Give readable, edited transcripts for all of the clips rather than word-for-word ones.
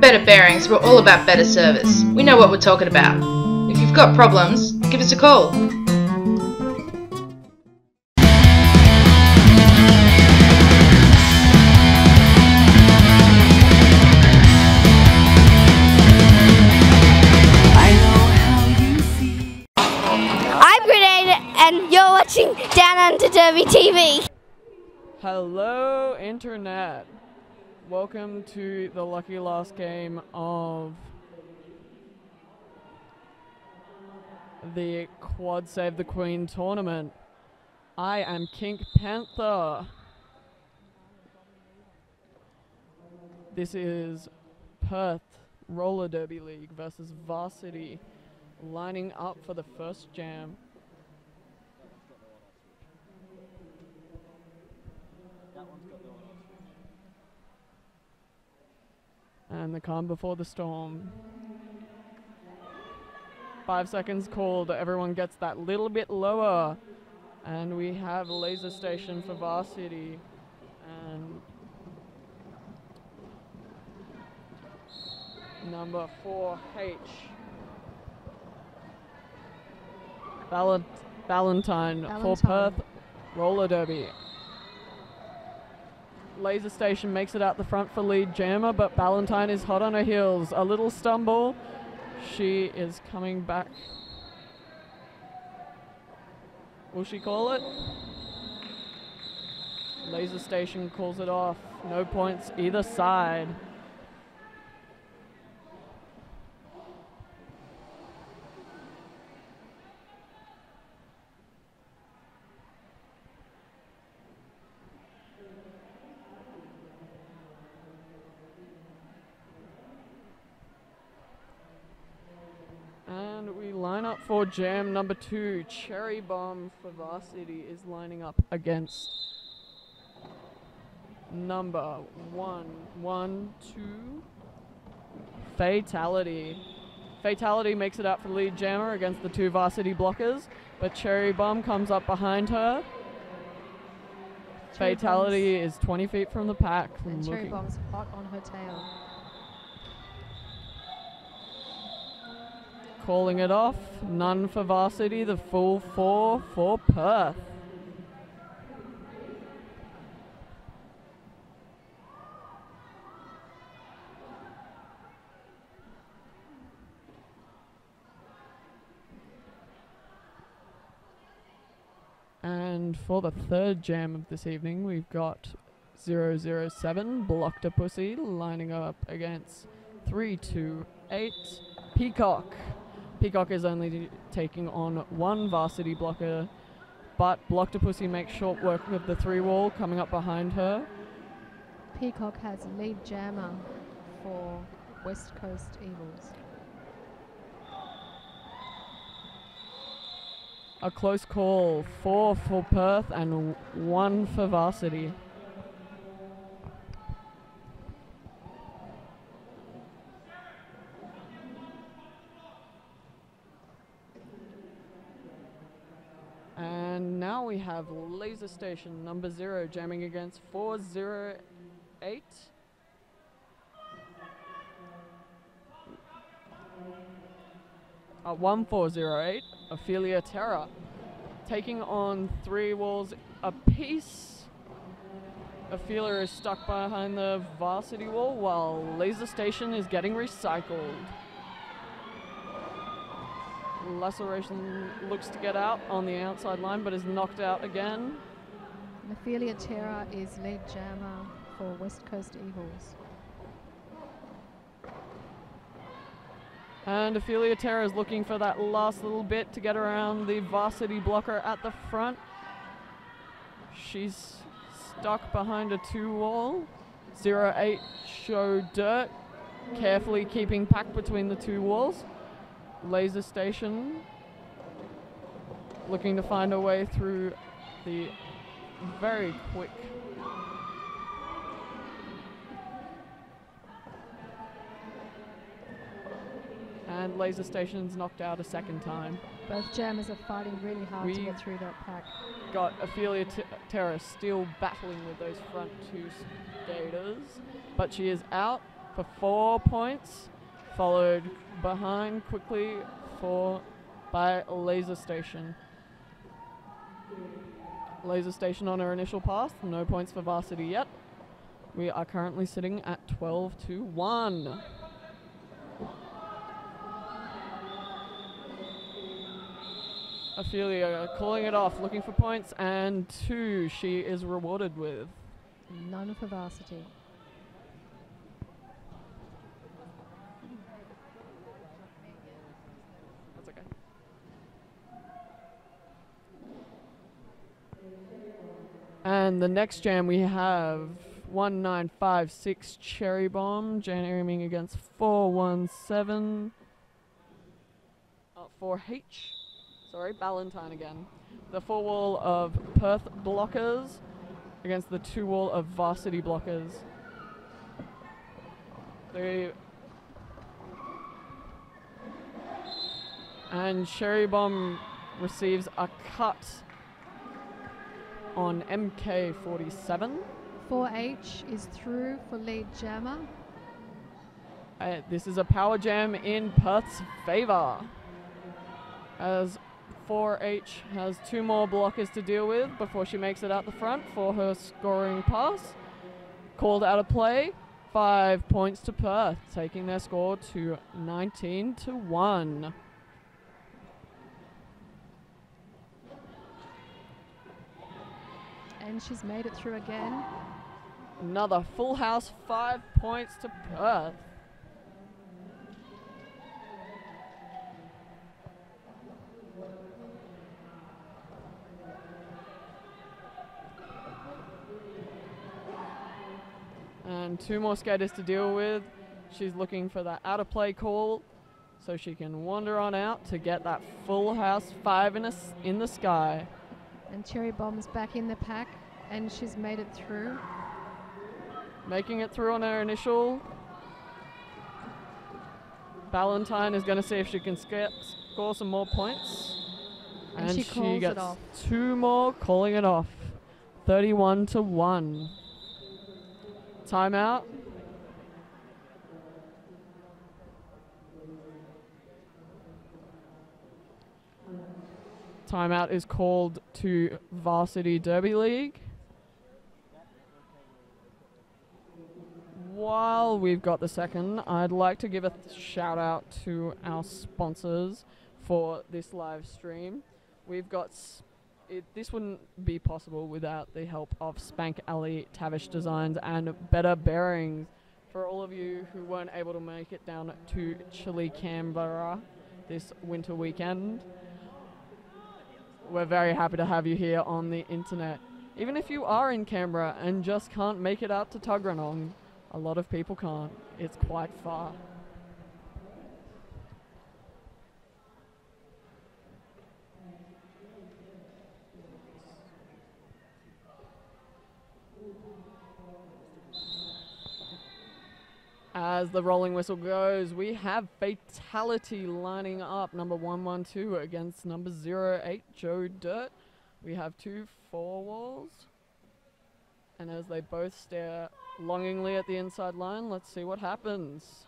Better Bearings, we're all about better service. We know what we're talking about. If you've got problems, give us a call. I'm Grenade and you're watching Down Under Derby TV. Hello Internet. Welcome to the lucky last game of the Quad Save the Queen tournament. I am Kink Panther. This is Perth Roller Derby League versus Varsity, lining up for the first jam. And the calm before the storm. 5 seconds called, everyone gets that little bit lower. And we have laser station for Varsity. And number 4H. Valentine for Perth Roller Derby. Laser Station makes it out the front for lead jammer, but Valentine is hot on her heels. A little stumble. She is coming back. Will she call it? Laser Station calls it off. No points either side. Line up for jam number 2. Cherry Bomb for Varsity is lining up against number 1, 2, Fatality. Fatality makes it out for the lead jammer against the 2 Varsity blockers, but Cherry Bomb comes up behind her. Fatality is 20 feet from the pack. And Cherry Bomb's hot on her tail. Calling it off, none for Varsity, the full 4 for Perth. And for the third jam of this evening, we've got 007, Blocked-A-Pussy, lining up against 328, Peacock. Peacock is only taking on 1 Varsity blocker, but Blocked-A-Pussy makes short work of the 3 wall coming up behind her. Peacock has lead jammer for West Coast Eagles. A close call, 4 for Perth and 1 for Varsity. And now we have Laser Station number 0 jamming against 408. At 1408, Ophelia Terra, taking on 3 walls apiece. Ophelia is stuck behind the Varsity wall while Laser Station is getting recycled. Laceration looks to get out on the outside line, but is knocked out again. Ophelia Terra is lead jammer for West Coast Eagles. And Ophelia Terra is looking for that last little bit to get around the Varsity blocker at the front. She's stuck behind a 2 wall. 08 show dirt, carefully keeping pack between the 2 walls. Laser Station looking to find a way through the very quick and Laser Station's knocked out a second time. Both jammers are fighting really hard to get through that pack. Got Ophelia Terra still battling with those front 2 skaters, but she is out for 4 points, followed behind quickly by Laser Station. Laser Station on her initial pass, no points for Varsity yet. We are currently sitting at 12-1. Ophelia calling it off, looking for points, and 2 she is rewarded with. None for Varsity. That's okay. And the next jam we have 1956 Cherry Bomb, jamming against 417. 4H. Sorry, Ballantyne again. The 4 wall of Perth blockers against the 2 wall of Varsity blockers. And Cherry Bomb receives a cut on MK47. 4H is through for lead jammer. This is a power jam in Perth's favour, as 4H has 2 more blockers to deal with before she makes it out the front for her scoring pass. Called out of play, 5 points to Perth, taking their score to 19-1. And she's made it through again. Another full house, 5 points to Perth. And 2 more skaters to deal with. She's looking for that out of play call so she can wander on out to get that full house 5 in the sky. And Cherry Bomb's back in the pack, and she's made it through. Making it through on her initial. Ballantyne is going to see if she can score some more points. And she calls gets it off. 2 more, calling it off. 31-1. Timeout. Timeout is called to Varsity Derby League. While we've got the second, I'd like to give a shout out to our sponsors for this live stream. We've got this wouldn't be possible without the help of Spank Alley Tavish Designs and Better Bearings. For all of you who weren't able to make it down to chilly Canberra this winter weekend, we're very happy to have you here on the internet. Even if you are in Canberra and just can't make it out to Tuggeranong, a lot of people can't. It's quite far. As the rolling whistle goes, we have Fatality lining up, number 112 against number 08, Joe Dirt. We have 2 4 walls. And as they both stare longingly at the inside line, let's see what happens.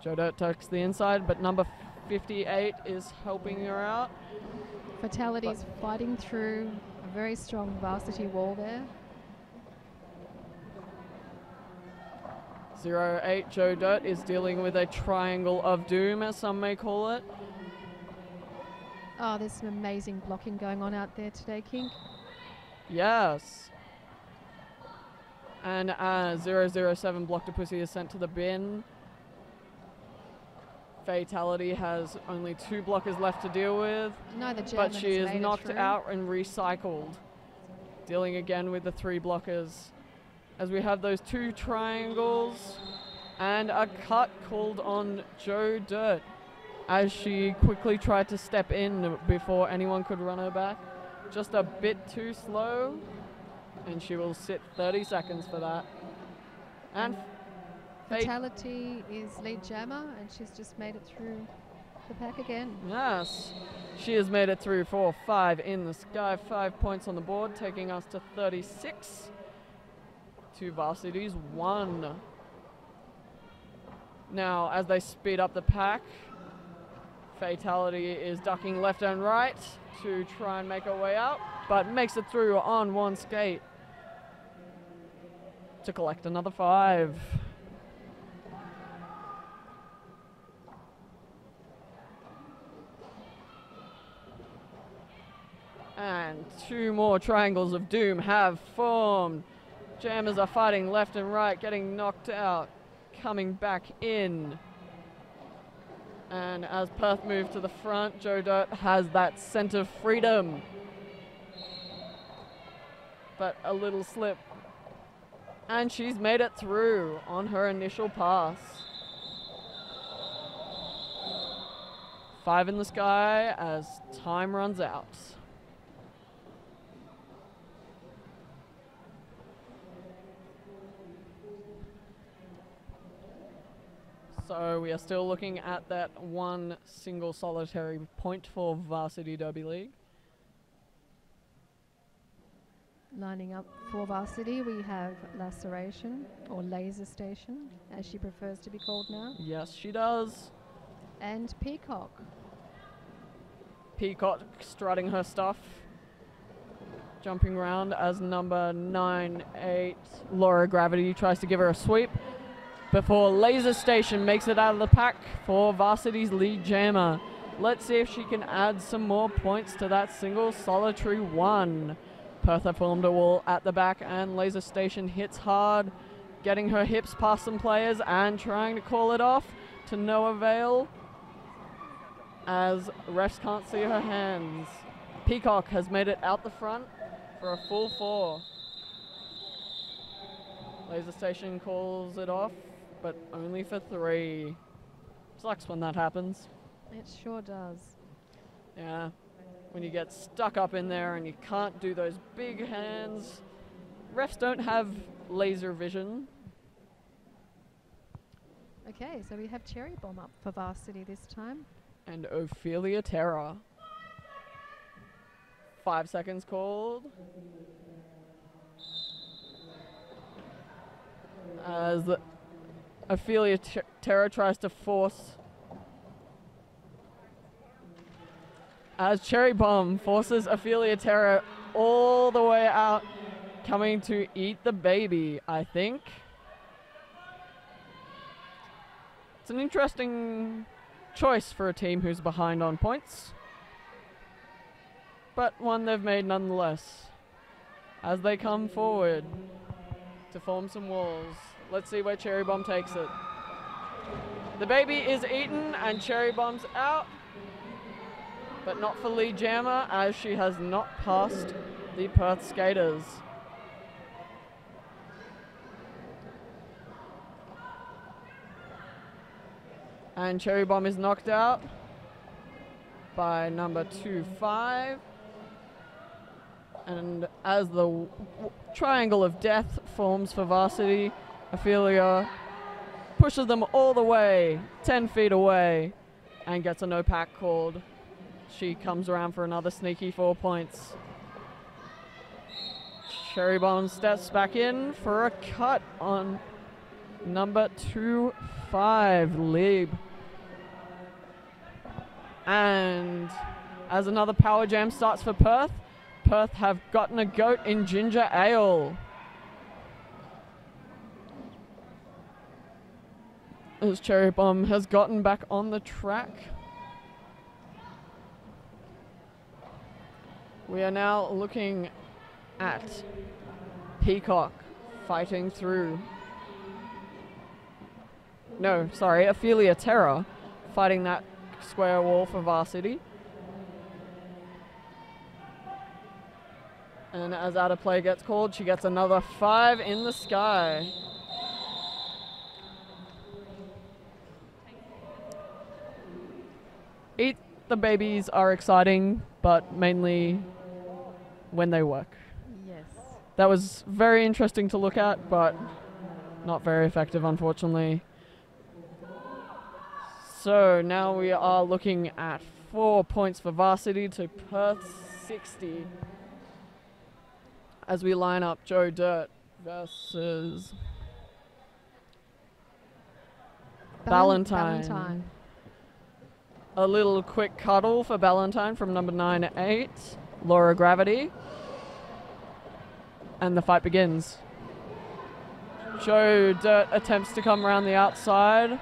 Joe Dirt takes the inside, but number 58 is helping her out. Fatality's fighting through a very strong Varsity wall there. 08, Joe Dirt is dealing with a triangle of doom, as some may call it. Oh, there's some amazing blocking going on out there today, King. Yes. And 007 Blocked a Pussy is sent to the bin. Fatality has only 2 blockers left to deal with, but she is knocked out and recycled, dealing again with the 3 blockers. As we have those 2 triangles and a cut called on Joe Dirt as she quickly tried to step in before anyone could run her back. Just a bit too slow, and she will sit 30 seconds for that. And Fatality is lead jammer, and she's just made it through the pack again. Yes, she has made it through for 5 in the sky, 5 points on the board, taking us to 36. to Varsity's 1. Now, as they speed up the pack, Fatality is ducking left and right to try and make her way out, but makes it through on one skate to collect another 5. And 2 more triangles of doom have formed. Jammers are fighting left and right, getting knocked out, coming back in. And as Perth move to the front, Joe Dirt has that scent of freedom. But a little slip. And she's made it through on her initial pass. 5 in the sky as time runs out. So we are still looking at that one single solitary point for Varsity Derby League. Lining up for Varsity, we have Laceration, or Laser Station, as she prefers to be called now, Yes, she does. and Peacock. Peacock strutting her stuff. Jumping around as number 9-8 Laura Gravity tries to give her a sweep before Laser Station makes it out of the pack for Varsity's lead jammer. Let's see if she can add some more points to that single solitary 1. Perth have formed a wall at the back and Laser Station hits hard, getting her hips past some players and trying to call it off to no avail as refs can't see her hands. Peacock has made it out the front for a full 4. Laser Station calls it off, but only for 3. Sucks when that happens. It sure does. Yeah, when you get stuck up in there and you can't do those big hands. Refs don't have laser vision. Okay, so we have Cherry Bomb up for Varsity this time. And Ophelia Terra. 5 seconds called. As Ophelia Terra tries to force. As Cherry Bomb forces Ophelia Terra all the way out, coming to eat the baby, I think. It's an interesting choice for a team who's behind on points, but one they've made nonetheless. As they come forward to form some walls, let's see where Cherry Bomb takes it. The baby is eaten and Cherry Bomb's out, but not for lead jammer as she has not passed the Perth skaters. And Cherry Bomb is knocked out by number 2-5. And as the triangle of death forms for Varsity, Ophelia pushes them all the way, 10 feet away, and gets a no pack called. She comes around for another sneaky 4 points. Cherry Bomb steps back in for a cut on number 2-5, Lib. And as another power jam starts for Perth, Perth have gotten a goat in ginger ale. As Cherry Bomb has gotten back on the track. We are now looking at Peacock fighting through. No, sorry, Ophelia Terra fighting that square wall for Varsity. And as out of play gets called, she gets another 5 in the sky. Eat the babies are exciting, but mainly when they work. Yes. That was very interesting to look at, but not very effective, unfortunately. So now we are looking at 4 points for Varsity to Perth 60. As we line up Joe Dirt, versus Valentine. Valentine. A little quick cuddle for Valentine from number 9-8, Laura Gravity. And the fight begins. Joe Dirt attempts to come around the outside,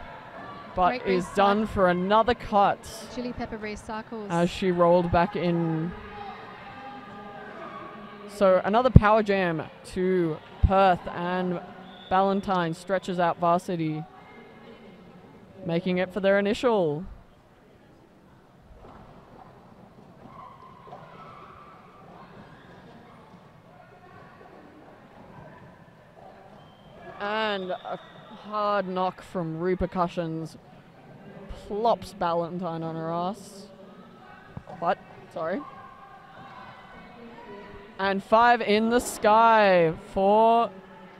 but Great is recycle. done for another cut Chili Pepper recycles. as she rolled back in. So another power jam to Perth, and Valentine stretches out Varsity, making it for their initial. And a hard knock from Repercussions plops Valentine on her ass. What? Sorry. And 5 in the sky for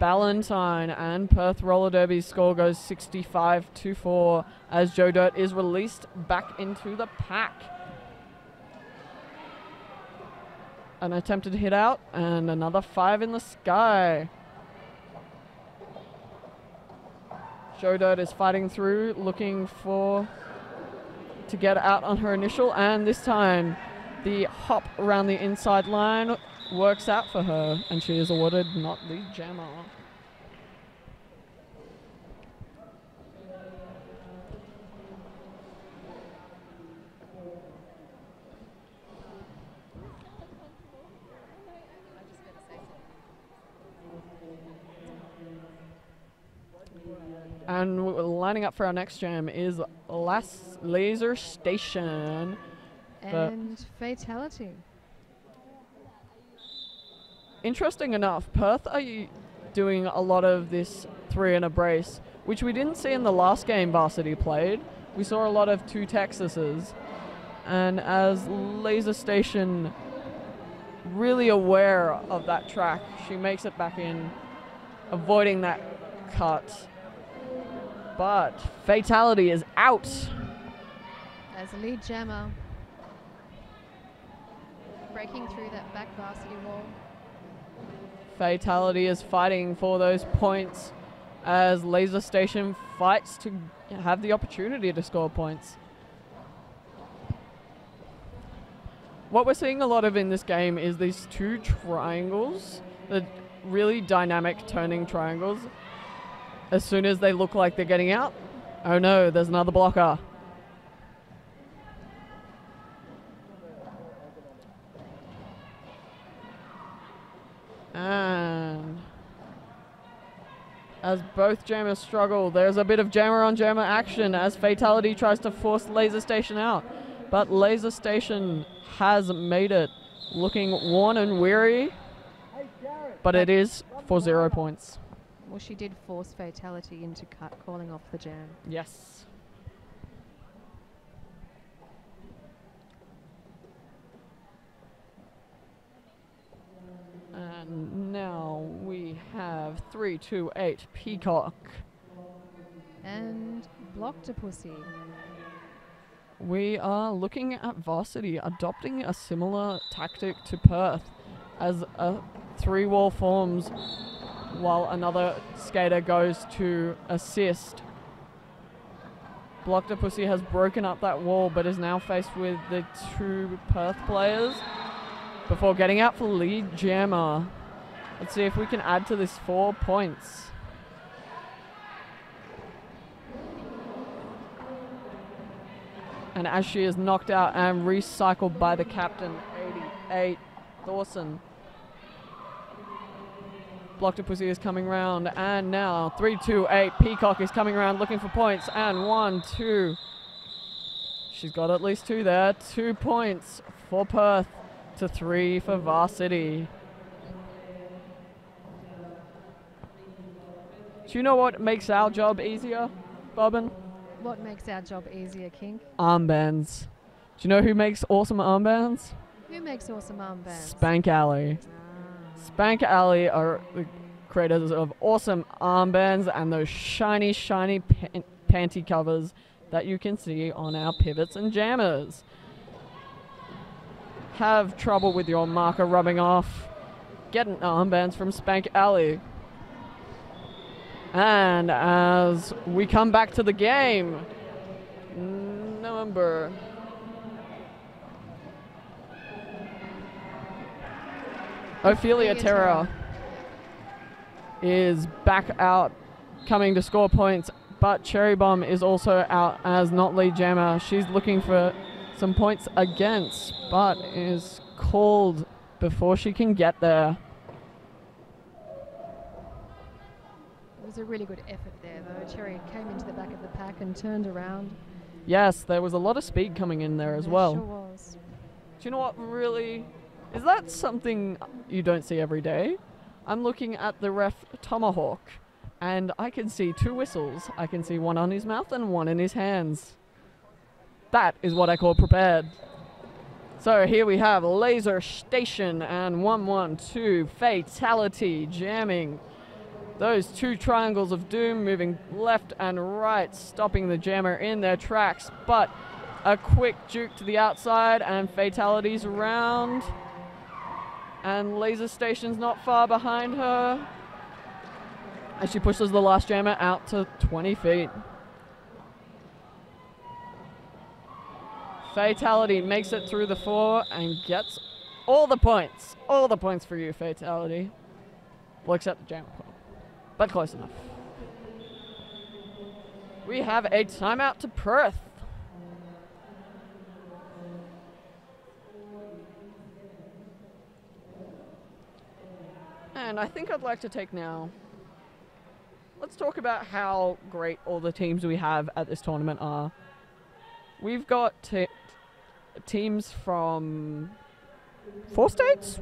Valentine, and Perth Roller Derby's score goes 65-4 as Joe Dirt is released back into the pack. An attempted hit out and another 5 in the sky. Joe Dirt is fighting through, looking to get out on her initial, and this time the hop around the inside line works out for her, and she is awarded not lead jammer. And lining up for our next jam is Laser Station. And Fatality. Interesting enough, Perth are doing a lot of this 3 in a brace, which we didn't see in the last game Varsity played. We saw a lot of 2 Texases. And as Laser Station really aware of that track, she makes it back in, avoiding that cut. But Fatality is out. As a lead jammer. Breaking through that back Varsity wall. Fatality is fighting for those points as Laser Station fights to have the opportunity to score points. What we're seeing a lot of in this game is these 2 triangles, the really dynamic turning triangles. As soon as they look like they're getting out, oh no, there's another blocker. And as both jammers struggle, there's a bit of jammer on jammer action as Fatality tries to force Laser Station out. But Laser Station has made it, looking worn and weary, but it is for 0 points. Well, she did force Fatality into calling off the jam. Yes. And now we have 3-2-8 Peacock. And Blocktopussy. We are looking at Varsity adopting a similar tactic to Perth as a 3-wall forms while another skater goes to assist. Blocktopussy has broken up that wall but is now faced with the 2 Perth players before getting out for lead jammer. Let's see if we can add to this 4 points. And as she is knocked out and recycled by the captain, 88, Dawson. Blocktopussy is coming round, and now 3-2-8 Peacock is coming around looking for points, and 1, 2. She's got at least 2 there. 2 points for Perth to 3 for Varsity. Do you know what makes our job easier, Bobbin? What makes our job easier, King? Armbands. Do you know who makes awesome armbands? Who makes awesome armbands? Spank Alley. Spank Alley are the creators of awesome armbands and those shiny, shiny panty covers that you can see on our pivots and jammers. Have trouble with your marker rubbing off? Get an armbands from Spank Alley. And as we come back to the game, number Ophelia Terra is back out, coming to score points, but Cherry Bomb is also out as not lead jammer. She's looking for some points against, but is called before she can get there. It was a really good effort there, though. Cherry came into the back of the pack and turned around. Yes, there was a lot of speed coming in there as well. Sure was. Do you know what really... Is that something you don't see every day? I'm looking at the ref Tomahawk, and I can see 2 whistles. I can see one on his mouth and one in his hands. That is what I call prepared. So here we have Laser Station and 112 Fatality jamming. Those 2 triangles of doom moving left and right, stopping the jammer in their tracks, but a quick juke to the outside and Fatality's round. And Laser Station's not far behind her as she pushes the last jammer out to 20 feet. Fatality makes it through the 4 and gets all the points. All the points for you, Fatality. Well, except the jammer point, but close enough. We have a timeout to Perth. And I think I'd like to take now. Let's talk about how great all the teams we have at this tournament are. We've got teams from 4 states?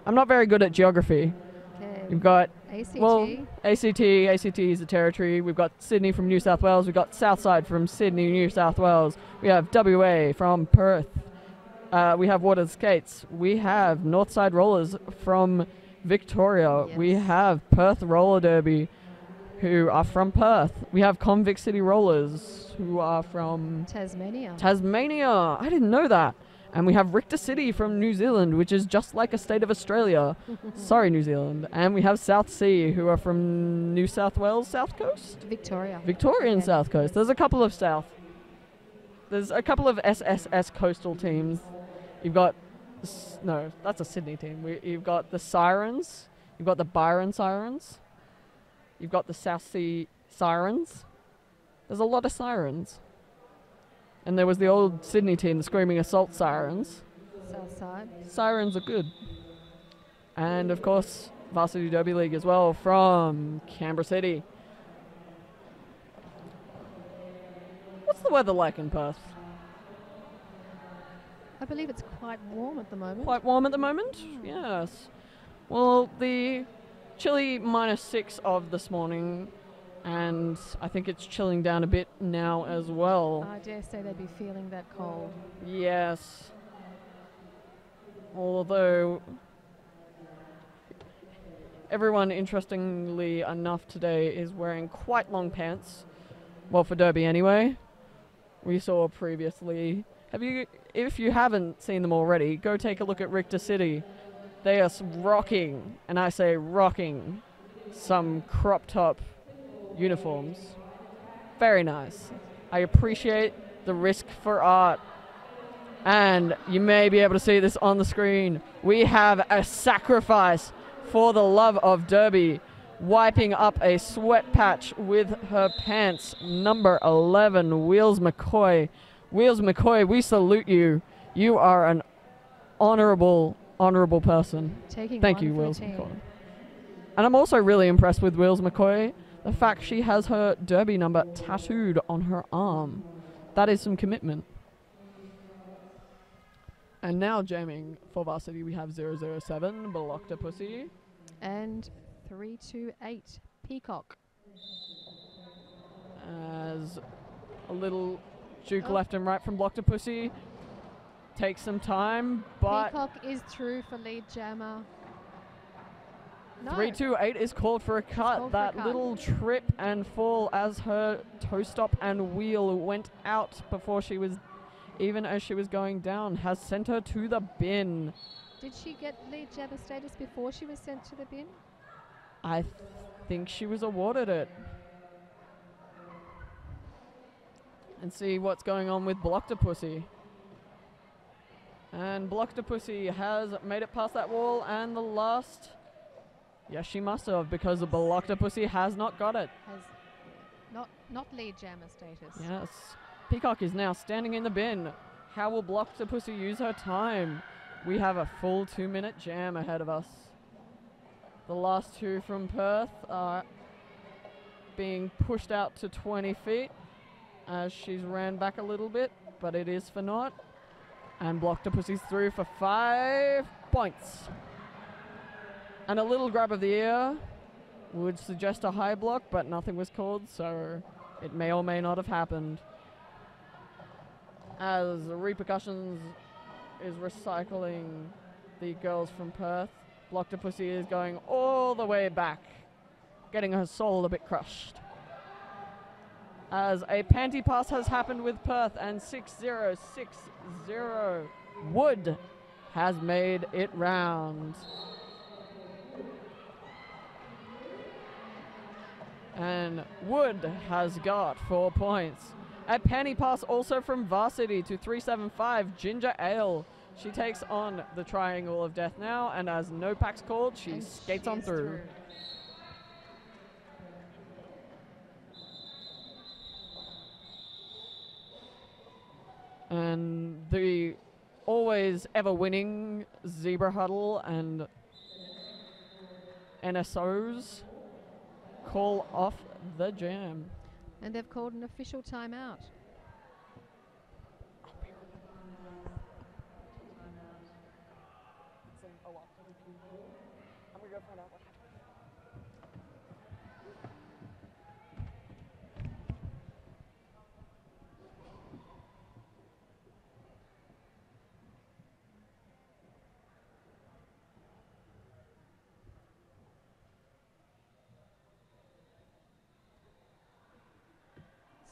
I'm not very good at geography. Okay. We've got ACT. Well, ACT is the territory. We've got Sydney from New South Wales. We've got Southside from Sydney, New South Wales. We have WA from Perth. We have Water Skates. We have Northside Rollers from Victoria. Yes. We have Perth Roller Derby, who are from Perth. We have Convict City Rollers, who are from Tasmania. I didn't know that. And we have Richter City from New Zealand, which is just like a state of Australia. Sorry, New Zealand. And we have South Sea, who are from New South Wales, South Coast? Victorian Yeah. South Coast. There's a couple of SSS coastal teams. You've got, no, that's a Sydney team. You've got the Sirens. You've got the Byron Sirens. You've got the South Sea Sirens. There's a lot of Sirens. And there was the old Sydney team, the Screaming Assault Sirens. Southside. Sirens are good. And, of course, Varsity Derby League as well from Canberra City. What's the weather like in Perth? I believe it's quite warm at the moment. Quite warm at the moment? Yes. Well, the chilly -6 of this morning, and I think it's chilling down a bit now as well. I dare say they'd be feeling that cold. Yes. Although everyone, interestingly enough, today is wearing quite long pants. Well, for Derby anyway. We saw previously. If you haven't seen them already, go take a look at Richter City. They are rocking, and I say rocking, some crop top uniforms. Very nice. I appreciate the risk for art. And you may be able to see this on the screen. We have a sacrifice for the love of Derby, wiping up a sweat patch with her pants. Number 11, Wheels McCoy. Wheels McCoy, we salute you. You are an honorable person. Thank you, Wheels McCoy. And I'm also really impressed with Wheels McCoy. The fact she has her Derby number tattooed on her arm. That is some commitment. And now jamming for Varsity, we have 007, Belocta Pussy. And 328, Peacock. As a little juke left and right from Belocta Pussy. Takes some time, but Peacock is through for lead jammer. No. 328 is called for a cut. called for That a cut. little trip and fall as her toe stop and wheel went out before she was, even as she was going down, has sent her to the bin. Did she get lead jammer status before she was sent to the bin? I think she was awarded it. And see what's going on with Blocktopussy. And Blocktopussy has made it past that wall, and the last... Yes, she must have, because the Blocktopussy has not got it. Has not lead jammer status. Yes. Peacock is now standing in the bin. How will Blocktopussy use her time? We have a full 2-minute jam ahead of us. The last two from Perth are being pushed out to 20 feet as she's ran back a little bit, but it is for naught. And Blocktopussy's through for 5 points. And a little grab of the ear would suggest a high block, but nothing was called, so it may or may not have happened. As Repercussions is recycling the girls from Perth, Blocktopussy is going all the way back, getting her soul a bit crushed. As a panty pass has happened with Perth, and 6-0, 6-0. Wood has made it round. And Wood has got 4 points. A panty pass also from Varsity to 375, Ginger Ale. She takes on the Triangle of Death now, and as no packs called, she skates on through. And the always ever winning Zebra Huddle and NSOs call off the jam. And they've called an official timeout.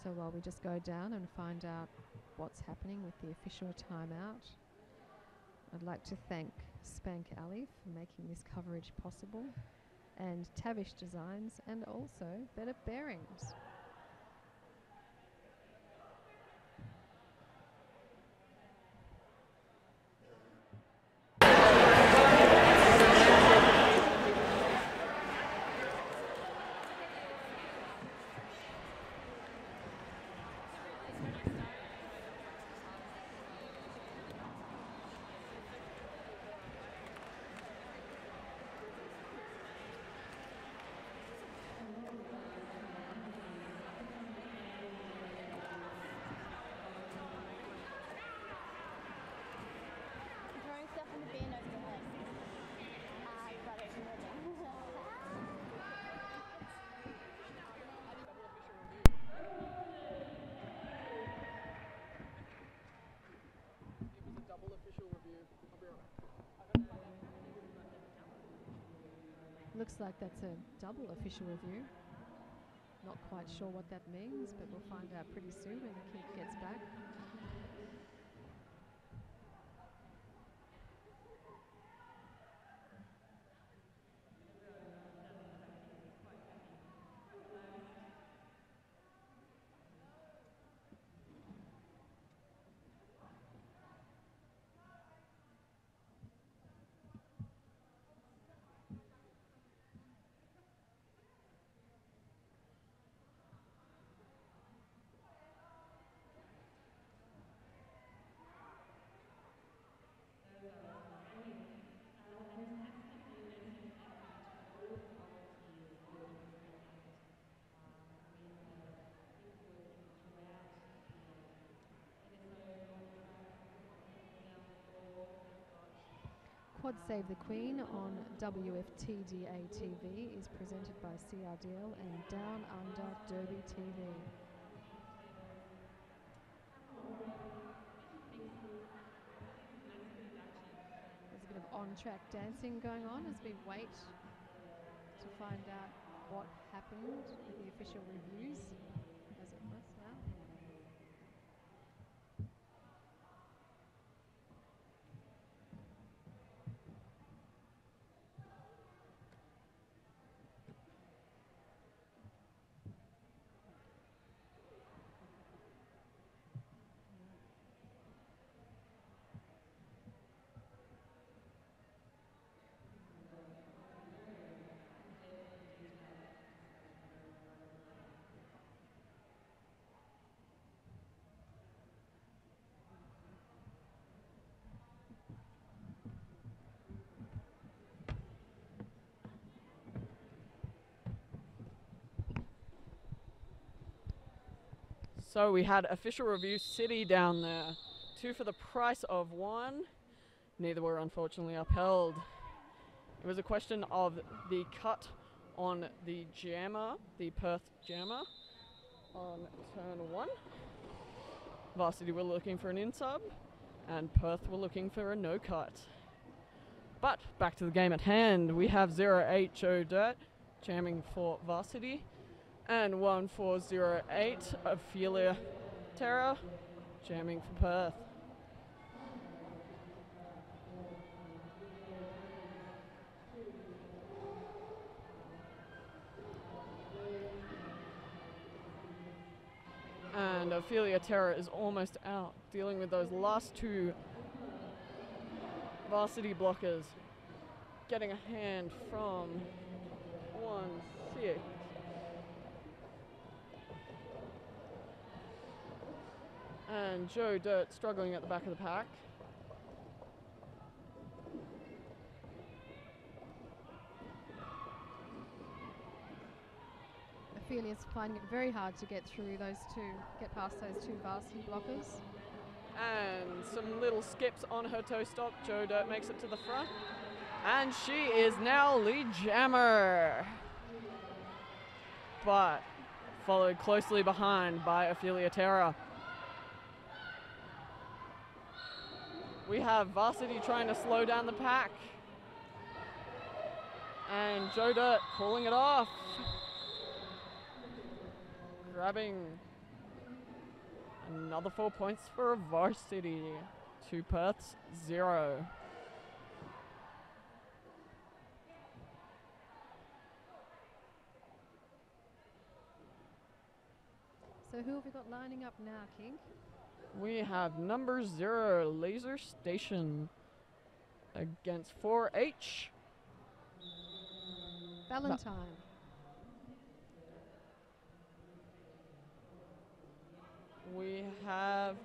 So while we just go down and find out what's happening with the official timeout, I'd like to thank Spank Alley for making this coverage possible, and Tavish Designs, and also Better Bearings. Looks like that's a double official review. Not quite sure what that means, but we'll find out pretty soon when the kid gets back. Quad Save the Queen on WFTDA TV is presented by CRDL and Down Under Derby TV. There's a bit of on-track dancing going on as we wait to find out what happened with the official reviews as it was now. So we had official review City down there. 2 for the price of 1. Neither were unfortunately upheld. It was a question of the cut on the jammer, the Perth jammer, on turn 1. Varsity were looking for an in-sub, and Perth were looking for a no-cut. But back to the game at hand, we have 08 Joe Dirt jamming for Varsity, and 1408 Ophelia Terra jamming for Perth. And Ophelia Terra is almost out, dealing with those last 2 Varsity blockers. Getting a hand from 1-6. And Joe Dirt struggling at the back of the pack. Ophelia's finding it very hard to get through those 2, get past those 2 Varsity blockers. And some little skips on her toe stop. Joe Dirt makes it to the front. And she is now lead jammer. But followed closely behind by Ophelia Terra. We have Varsity trying to slow down the pack. And Joe Dirt calling it off. Grabbing another 4 points for Varsity to Perth's 0. So who have we got lining up now, King? We have number 0, Laser Station, against 4H. Valentine. We have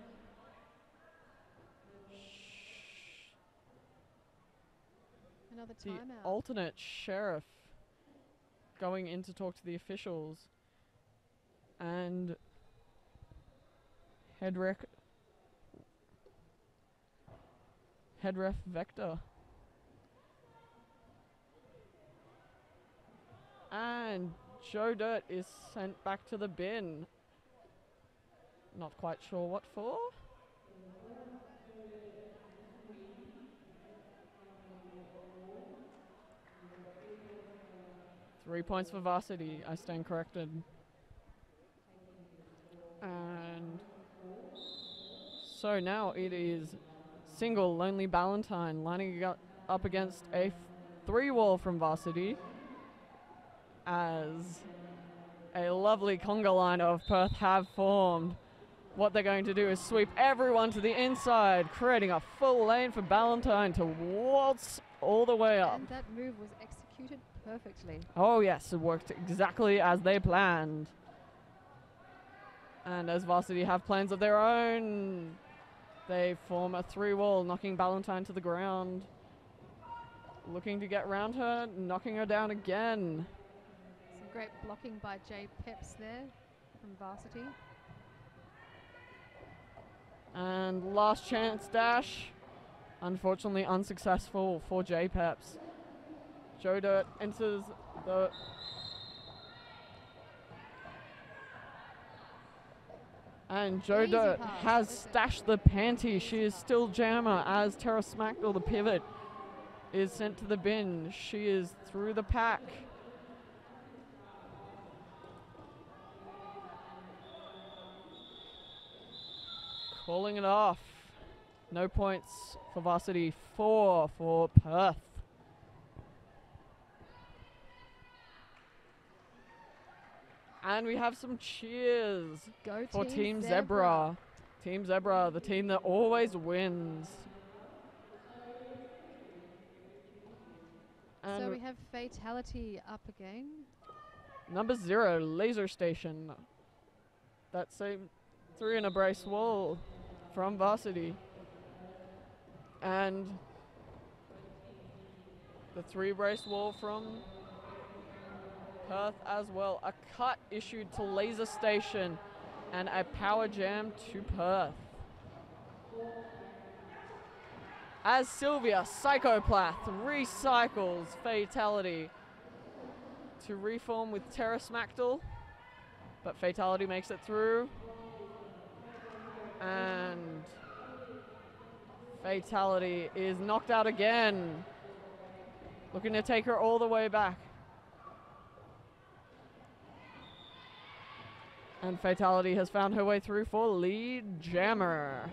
Another the timeout. alternate sheriff going in to talk to the officials. And head ref Vector. And Joe Dirt is sent back to the bin. Not quite sure what for. Three points for Varsity, I stand corrected. And so now it is single Lonely Valentine lining up against a 3-wall from Varsity, as a lovely conga line of Perth have formed. What they're going to do is sweep everyone to the inside, creating a full lane for Valentine to waltz all the way up. And that move was executed perfectly. Oh yes, it worked exactly as they planned. And as Varsity have plans of their own, they form a 3-wall, knocking Valentine to the ground. Looking to get around her, knocking her down again. Some great blocking by Jay Peps there from Varsity. And last chance dash, unfortunately unsuccessful for Jay Peps. Joe Dirt enters the and Joe Easy Dirt pass, has that was it. stashed the panty. She is still jammer as Terra Smackdoll, the pivot, is sent to the bin. She is through the pack. Calling it off. No points for Varsity, 4 for Perth. And we have some cheers Go for Team Zebra. Team Zebra, the team that always wins. And So we have Fatality up again. number 0, Laser Station. That same 3 in a brace wall from Varsity. And the 3 brace wall from Perth as well. A cut issued to Laser Station. And a power jam to Perth. As Sylvia, Psychopath, recycles Fatality to reform with Terra Smackdal. But Fatality makes it through. And Fatality is knocked out again. Looking to take her all the way back. And Fatality has found her way through for lead jammer.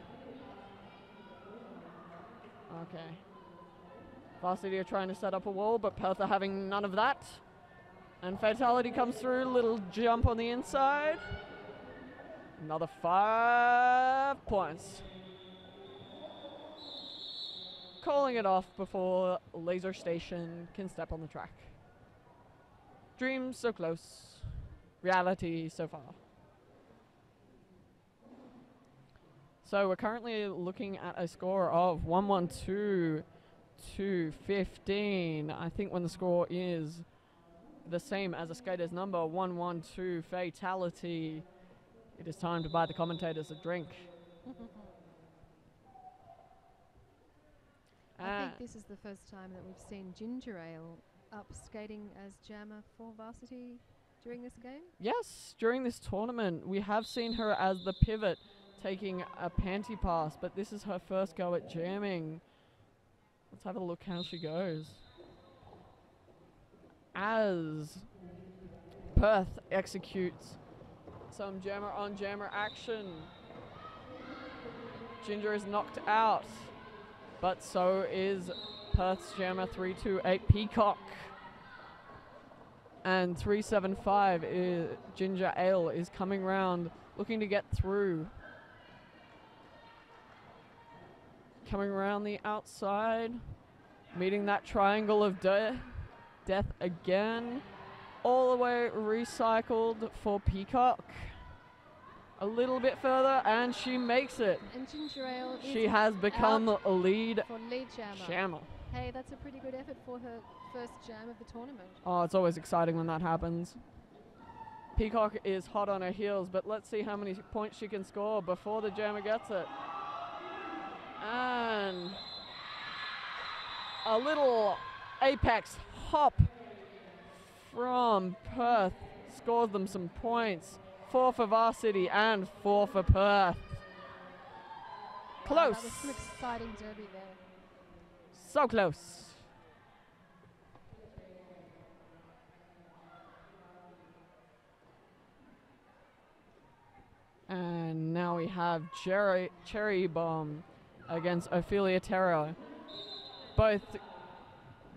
Okay. Varsity are trying to set up a wall, but Perth are having none of that. And Fatality comes through, little jump on the inside. Another 5 points. Calling it off before Laser Station can step on the track. Dreams so close. Reality so far. So we're currently looking at a score of 112 to 15. I think when the score is the same as a skater's number, 112 Fatality, it is time to buy the commentators a drink. I think this is the first time that we've seen Ginger Ale up skating as jammer for Varsity during this game. Yes, during this tournament, we have seen her as the pivot taking a panty pass, but this is her first go at jamming. Let's have a look how she goes. As Perth executes some jammer on jammer action. Ginger is knocked out, but so is Perth's jammer 328 Peacock. And 375 Ginger Ale is coming round, looking to get through. Coming around the outside, meeting that triangle of death again. All the way recycled for Peacock. A little bit further, and she makes it. And Ginger Ale She has become a lead for lead jammer. Hey, that's a pretty good effort for her first jam of the tournament. Oh, it's always exciting when that happens. Peacock is hot on her heels, but let's see how many points she can score before the jammer gets it. And a little apex hop from Perth scores them some points. 4 for Varsity and 4 for Perth. Close. That was some exciting derby there. So close. And now we have Cherry Bomb against Ophelia Terra. Both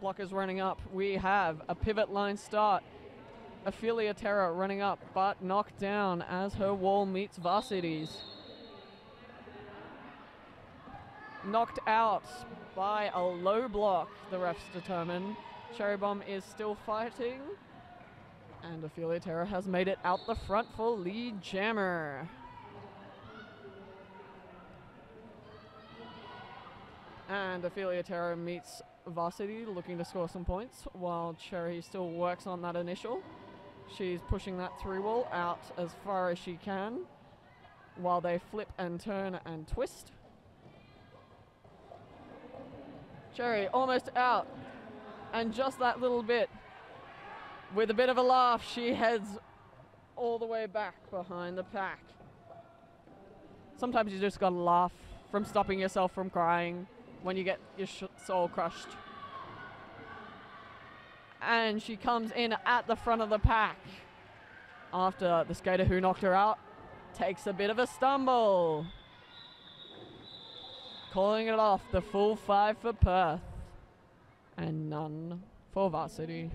blockers running up. We have a pivot line start. Ophelia Terra running up, but knocked down as her wall meets Varsity's. Knocked out by a low block, the refs determine. Cherry Bomb is still fighting. And Ophelia Terra has made it out the front for lead jammer. And Ophelia Terra meets Varsity, looking to score some points, while Cherry still works on that initial. She's pushing that through wall out as far as she can, while they flip and turn and twist. Cherry almost out, and just that little bit. With a bit of a laugh, she heads all the way back behind the pack. Sometimes you just gotta laugh from stopping yourself from crying when you get your soul crushed. And she comes in at the front of the pack after the skater who knocked her out takes a bit of a stumble. Calling it off, the full 5 for Perth and none for Varsity.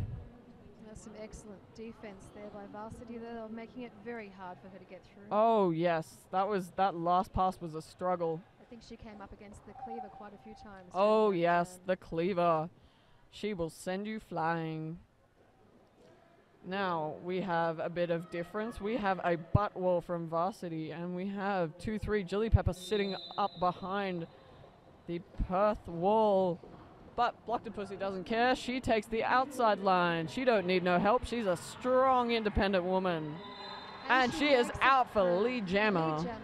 That's some excellent defense there by Varsity. They were making it very hard for her to get through. Oh yes, that last pass was a struggle. I think she came up against the cleaver quite a few times. Oh yes, the cleaver. She will send you flying. Now we have a bit of difference. We have a butt wall from Varsity, and we have 2-3 Jilly Pepper sitting up behind the Perth wall. But Blocked Pussy doesn't care. She takes the outside line. She don't need no help. She's a strong, independent woman. And she is out for lead jammer. Lead jammer.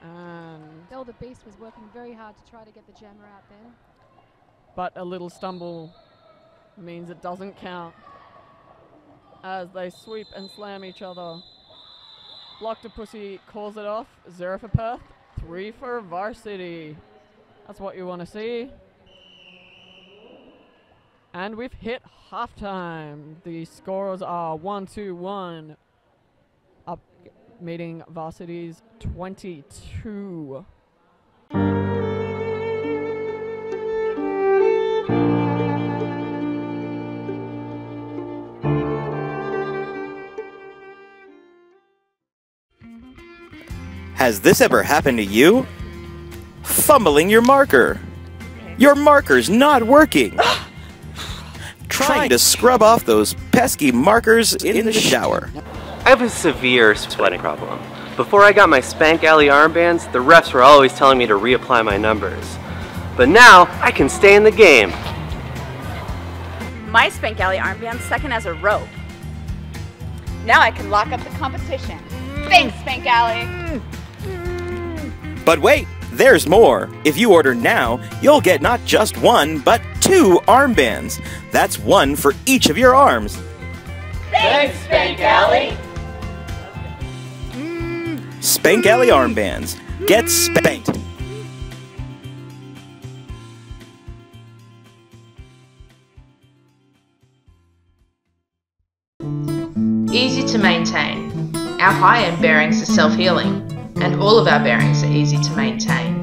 And Belle the Beast was working very hard to try to get the jammer out then. but a little stumble means it doesn't count as they sweep and slam each other. Blocked a Pussy calls it off. 0 for Perth, 3 for Varsity. That's what you want to see. And we've hit halftime. The scores are 1-2-1. Up meeting Varsity's 22. Has this ever happened to you? Fumbling your marker. Your marker's not working. Trying to scrub off those pesky markers in the shower. I have a severe sweating problem. Before I got my Spank Alley armbands, the refs were always telling me to reapply my numbers. But now, I can stay in the game. My Spank Alley armband's second as a rope. Now I can lock up the competition. Thanks, Spank Alley! But wait, there's more. If you order now, you'll get not just 1, but 2 armbands. That's 1 for each of your arms. Thanks, Spank Alley! Spank Alley armbands. Get spanked. Easy to maintain. Our high-end bearings are self-healing, and all of our bearings are easy to maintain.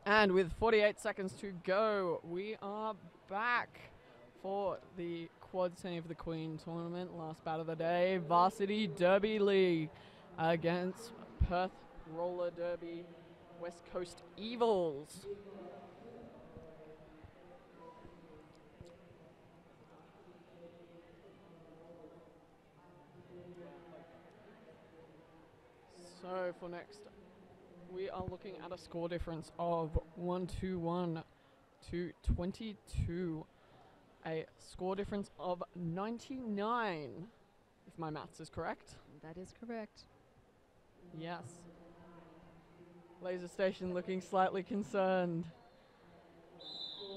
And with 48 seconds to go, we are back for the Quad Save the Queen tournament. Last bout of the day, Varsity Derby League against Perth Roller Derby West Coast Evils. So for next, we are looking at a score difference of 1-2-1 to 22. A score difference of 99, if my maths is correct. That is correct. Yes. Laser Station looking slightly concerned.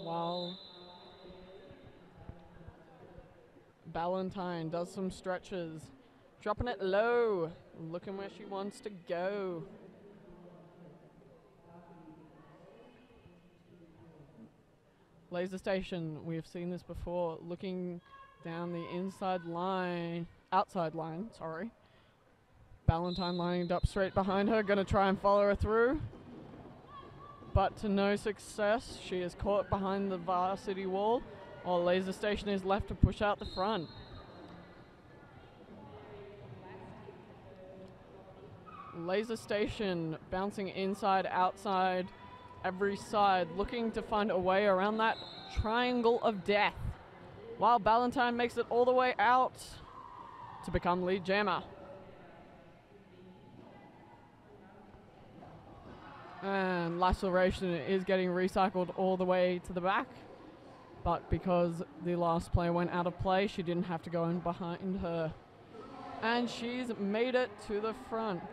While Ballantyne does some stretches. Dropping it low, looking where she wants to go. Laser Station, we've seen this before, looking down the outside line, sorry. Ballantyne lined up straight behind her, gonna try and follow her through. But to no success, she is caught behind the Varsity wall, while Laser Station is left to push out the front. Laser Station bouncing inside, outside, every side, looking to find a way around that triangle of death, while Ballantyne makes it all the way out to become lead jammer. And Laceration is getting recycled all the way to the back, but because the last player went out of play, she didn't have to go in behind her. And she's made it to the front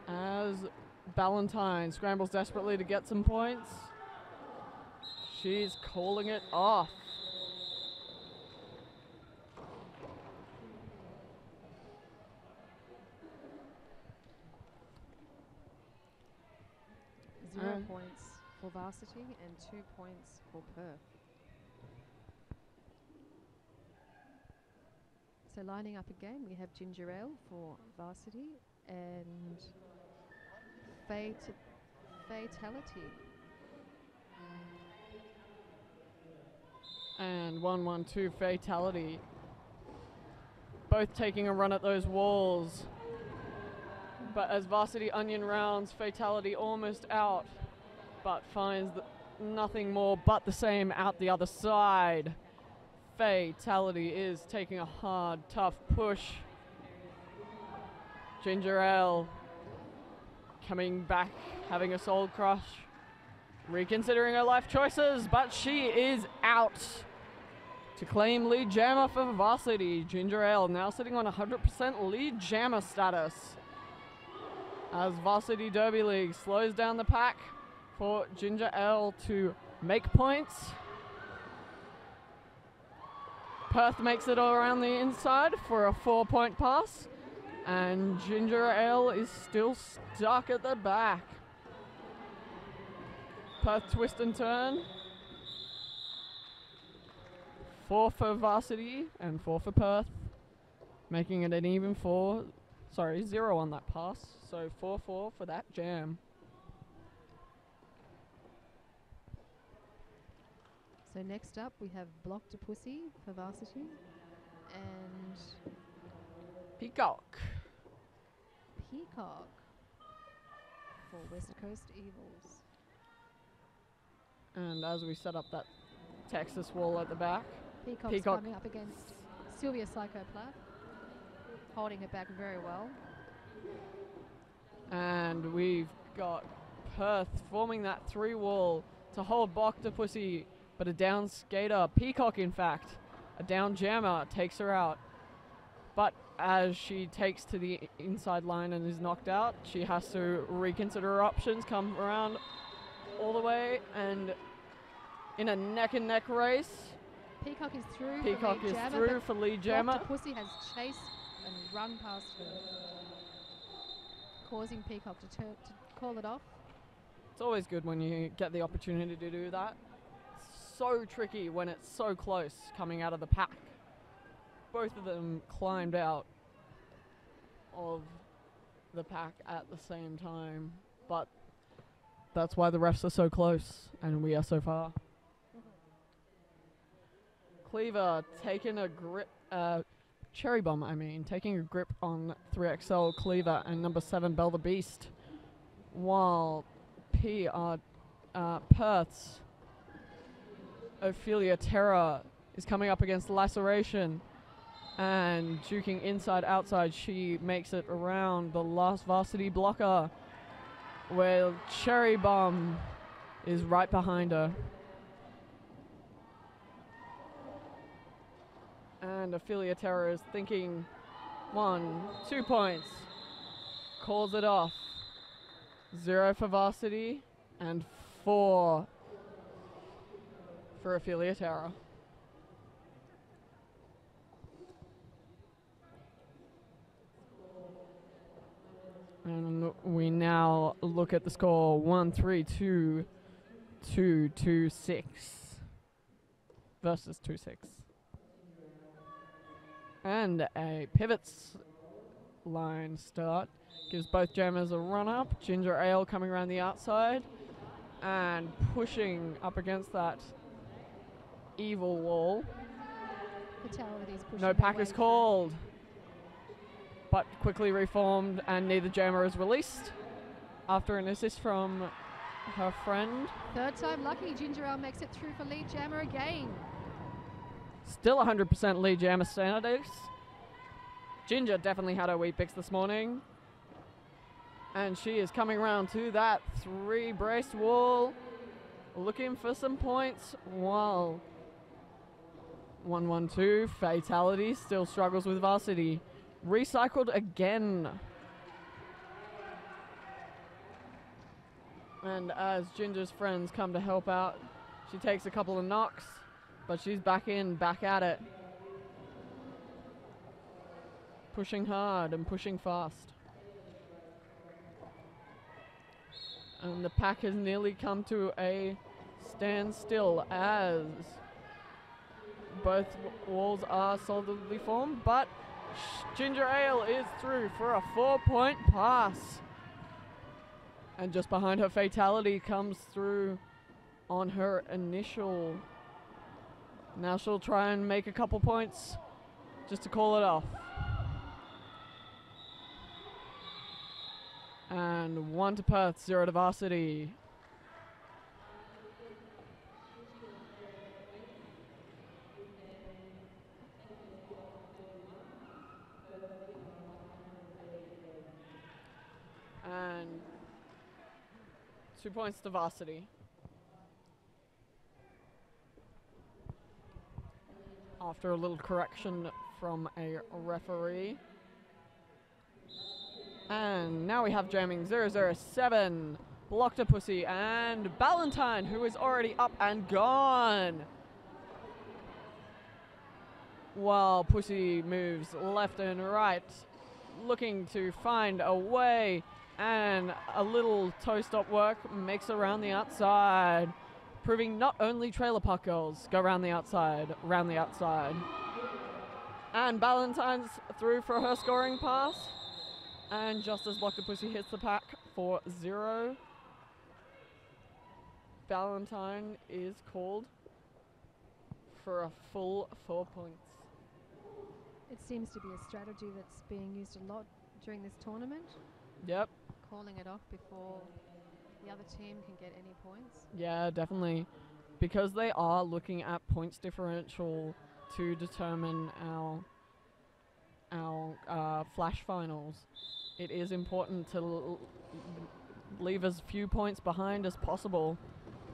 as Ballantyne scrambles desperately to get some points. She's calling it off. Zero points for Varsity and 2 points for Perth. So lining up again, we have Ginger Ale for Varsity and Fatality. And 1-1-2 Fatality. Both taking a run at those walls. But as Varsity Onion rounds, Fatality almost out, but finds nothing more but the same out the other side. Fatality is taking a hard, tough push. Ginger Ale coming back, having a soul crush, reconsidering her life choices, but she is out to claim lead jammer for Varsity. Ginger Ale now sitting on 100% lead jammer status as Varsity Derby League slows down the pack for Ginger Ale to make points. Perth makes it around the inside for a 4-point pass, and Ginger Ale is still stuck at the back. Perth twist and turn. 4 for Varsity and 4 for Perth, making it an even 0 on that pass, so 4-4 for that jam. So next up we have Blocked a Pussy for Varsity and Peacock for West Coast Evils. And as we set up that Texas wall at the back, Peacock's coming up against Sylvia Psychoplath, holding her back very well. And we've got Perth forming that 3 wall to hold Blocked a Pussy, but a down skater, Peacock in fact, a down jammer takes her out. But as she takes to the inside line and is knocked out, she has to reconsider her options, come around all the way, and in a neck and neck race, Peacock is through. Peacock is through for lead jammer. Blocked a Pussy has chased and run past her, causing Peacock to call it off. It's always good when you get the opportunity to do that. So tricky when it's so close coming out of the pack. Both of them climbed out of the pack at the same time, but that's why the refs are so close and we are so far. Cleaver taking a grip, Cherry Bomb taking a grip on 3XL Cleaver and number 7 Belle the Beast, while Perth's Ophelia Terra is coming up against Laceration and juking inside outside. She makes it around the last Varsity blocker, where Cherry Bomb is right behind her. And Ophelia Terra is thinking 1, 2 points, calls it off. 0 for Varsity and 4 for Ophelia Terra. And we now look at the score 1-3-2, 2-2-6 versus 2-6. And a pivots line start gives both jammers a run up. Ginger Ale coming around the outside and pushing up against that evil wall. No pack is called, but quickly reformed, and neither jammer is released after an assist from her friend. Third time lucky, Ginger Ale makes it through for lead jammer again. Still 100% lead jammer status. Ginger definitely had her wheat picks this morning, and she is coming around to that 3 brace wall, looking for some points, while 1-1-2 Fatality still struggles with Varsity. Recycled again. And as Ginger's friends come to help out, she takes a couple of knocks, but she's back at it. Pushing hard and pushing fast. And the pack has nearly come to a standstill as both walls are solidly formed, but Ginger Ale is through for a 4-point pass. And just behind her, Fatality comes through on her initial. Now she'll try and make a couple points just to call it off. And 1 to Perth, 0 to Varsity. And 2 points to Varsity. After a little correction from a referee. And now we have jamming 007, Blocked a Pussy, and Ballantyne, who is already up and gone. While Pussy moves left and right, looking to find a way, and a little toe stop work makes around the outside, proving not only trailer park girls go round the outside, round the outside. And Ballantyne's through for her scoring pass. And just as Blocked a Pussy hits the pack for 0, Ballantyne is called for a full 4 points. It seems to be a strategy that's being used a lot during this tournament. Yep. Calling it off before the other team can get any points. Yeah, definitely. Because they are looking at points differential to determine our flash finals. It is important to leave as few points behind as possible.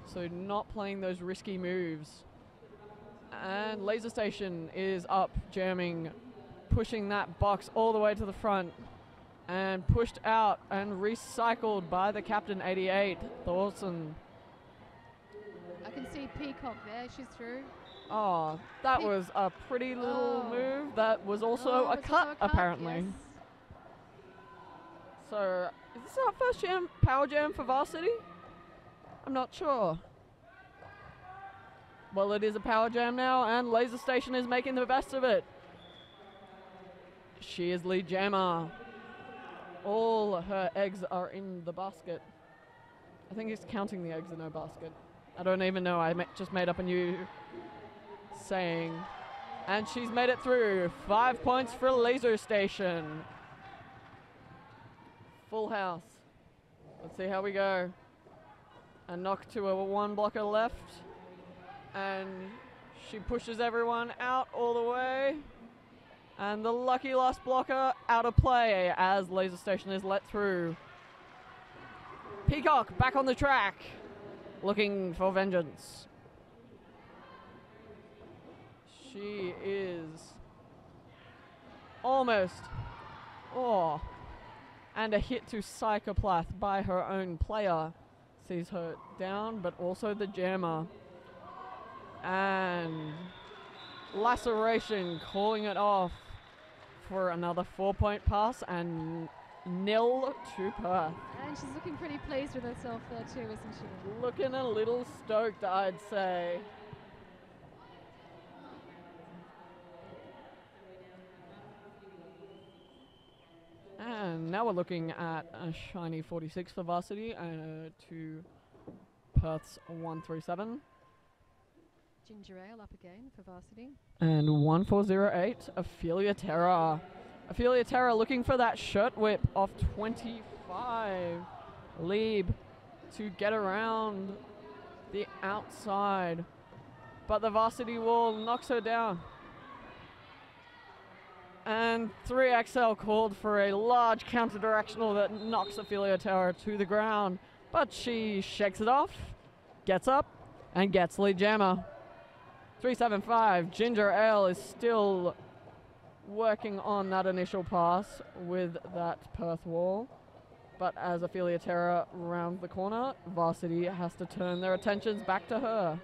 So not playing those risky moves. And Laser Station is up, jamming, pushing that box all the way to the front. And pushed out and recycled by the captain, 88, Thorson. I can see Peacock there, she's through. Oh, that was a pretty little move. That was also a cut, apparently. Yes. So, is this our first power jam for Varsity? I'm not sure. Well, it is a power jam now, and Laser Station is making the best of it. She is lead jammer. All her eggs are in the basket. I think he's counting the eggs in her basket. I don't even know. I just made up a new saying. And she's made it through. 5 points for Laser Station. Full house. Let's see how we go. A knock to a 1 blocker left. And she pushes everyone out all the way. And the lucky last blocker out of play as Laser Station is let through. Peacock back on the track, looking for vengeance. She is almost, and a hit to Psychopath by her own player sees her down, but also the jammer. And Laceration calling it off for another 4-point pass, and 0 to Perth. And she's looking pretty pleased with herself there too, isn't she? Looking a little stoked, I'd say. And now we're looking at a shiny 46 for Varsity to Perth's 137. Ginger Ale up again for Varsity. And 1408, Ophelia Terra. Ophelia Terra looking for that shirt whip off 25. Lieb to get around the outside. But the Varsity wall knocks her down. And 3XL called for a large counter-directional that knocks Ophelia Terra to the ground. But she shakes it off, gets up, and gets lead jammer. 375, Ginger Ale is still working on that initial pass with that Perth wall. But as Ophelia Terra rounds the corner, Varsity has to turn their attentions back to her.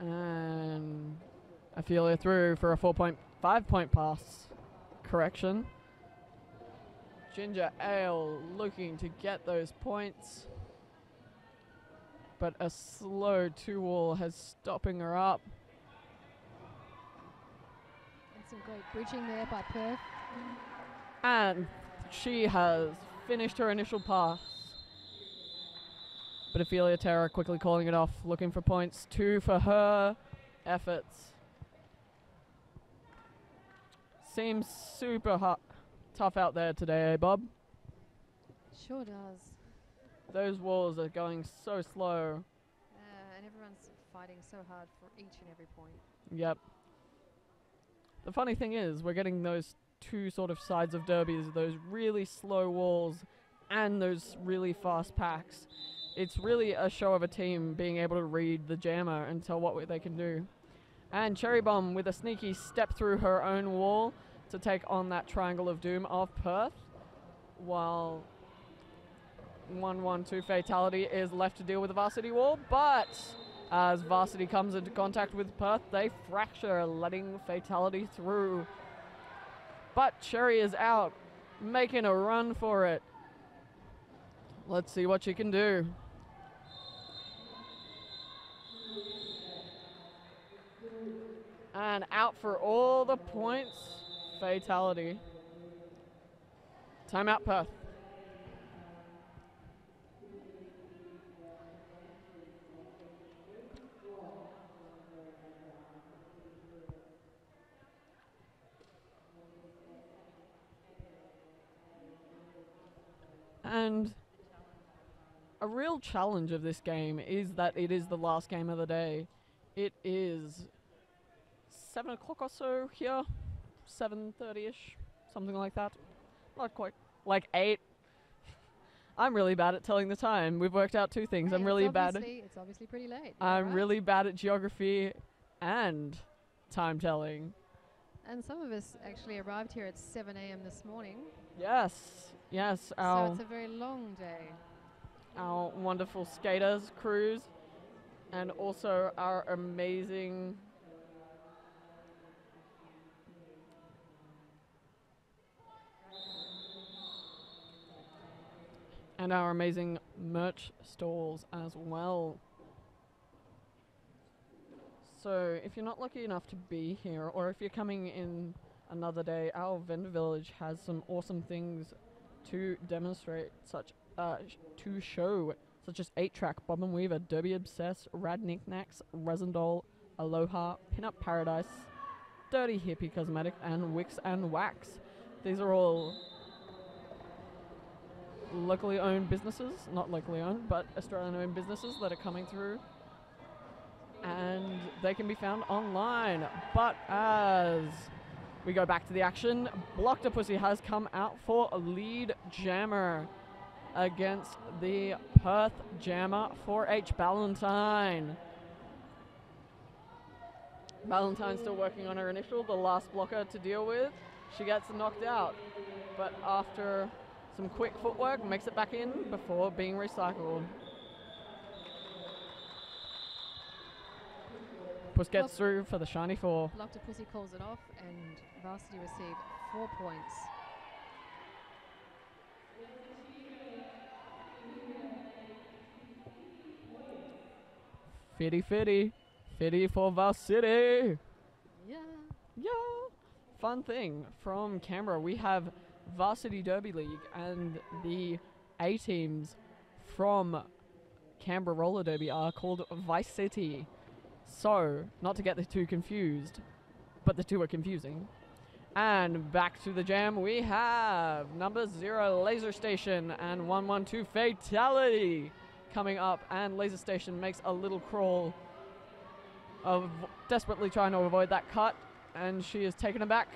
And Ophelia through for a 5-point pass. Correction. Ginger Ale looking to get those points. But a slow 2-wall has stopping her up. And some great bridging there by Perth. And she has finished her initial pass. But Ophelia Terra quickly calling it off, looking for points. 2 for her efforts. Seems super tough out there today, eh, Bob? Sure does. Those walls are going so slow. And everyone's fighting so hard for each and every point. Yep. The funny thing is, we're getting those two sort of sides of derbies, those really slow walls and those really fast packs. It's really a show of a team being able to read the jammer and tell what they can do. And Cherry Bomb with a sneaky step through her own wall to take on that Triangle of Doom of Perth, while 112 Fatality is left to deal with the Varsity wall, but as Varsity comes into contact with Perth, they fracture, letting Fatality through. But Cherry is out, making a run for it. Let's see what she can do. And out for all the points, Fatality. Timeout, Perth. And a real challenge of this game is that it is the last game of the day. It is 7 o'clock or so here, 7:30ish, something like that. Not quite, like 8. I'm really bad at telling the time. We've worked out two things. Hey, I'm really bad. It's obviously pretty late. I'm really bad at geography and time telling. And some of us actually arrived here at 7 a.m. this morning. Yes, yes. So it's a very long day. Our wonderful skaters, crews, and also our amazing merch stalls as well. So if you're not lucky enough to be here, or if you're coming in another day, our vendor village has some awesome things to demonstrate, such as 8-track, Bob and Weaver, Derby Obsessed, Rad Knickknacks, Resin Doll, Aloha, Pinup Paradise, Dirty Hippie Cosmetic, and Wix and Wax. These are all locally owned businesses, not locally owned, but Australian owned businesses that are coming through, and they can be found online. But as we go back to the action, Blocktopussy has come out for a lead jammer against the Perth jammer 4H Ballantyne. Ballantyne's still working on her initial, the last blocker to deal with. She gets knocked out, but after some quick footwork, makes it back in before being recycled. Puss gets through for the shiny 4. Blocktopussy calls it off, and Varsity receive 4 points. Fitty for Varsity. Yeah. Yeah. Fun thing from Canberra, we have Varsity Derby League, and the A teams from Canberra Roller Derby are called Varsity. So, not to get the two confused, but the two are confusing. And back to the jam, we have number 0 Laser Station and 112 Fatality coming up, and Laser Station makes a little crawl of desperately trying to avoid that cut, and she is taken aback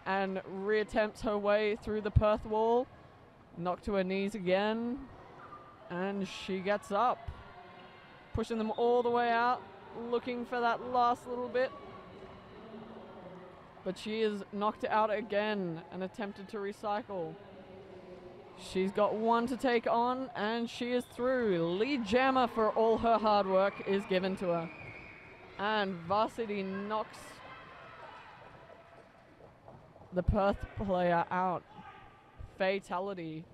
and reattempts her way through the Perth wall, knocked to her knees again, and she gets up, pushing them all the way out, looking for that last little bit, but she is knocked out again and attempted to recycle. She's got one to take on, and she is through. Lead jammer for all her hard work is given to her, and Varsity knocks the Perth player out. Fatality,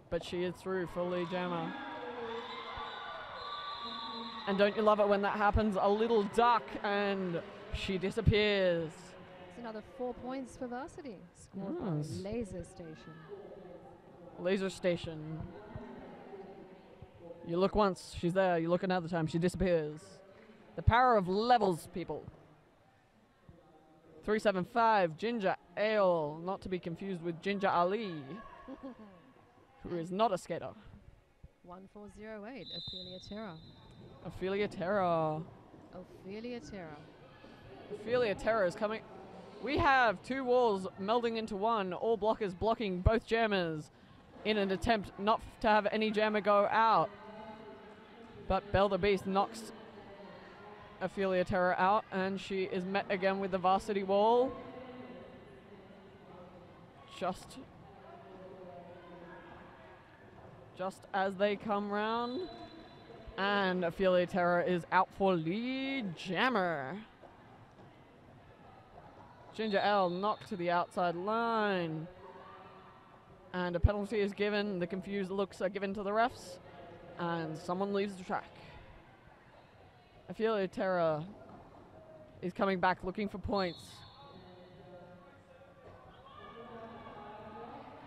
but she is through for lead jammer. And don't you love it when that happens? A little duck, and she disappears. It's another 4 points for Varsity, scored by Laser Station. Laser Station. You look once, she's there. You look another time, she disappears. The power of levels, people. 375, Ginger Ale, not to be confused with Ginger Ali, who is not a skater. 1408, Ophelia Terra. Ophelia Terra. Ophelia Terra. Ophelia Terra is coming. We have two walls melding into one, all blockers blocking both jammers in an attempt not to have any jammer go out. But Belle the Beast knocks Ophelia Terror out, and she is met again with the Varsity wall. Just as they come round, and Ophelia Terror is out for lead jammer. Ginger L knocked to the outside line, and a penalty is given. The confused looks are given to the refs, and someone leaves the track. Ophelia Terror is coming back looking for points.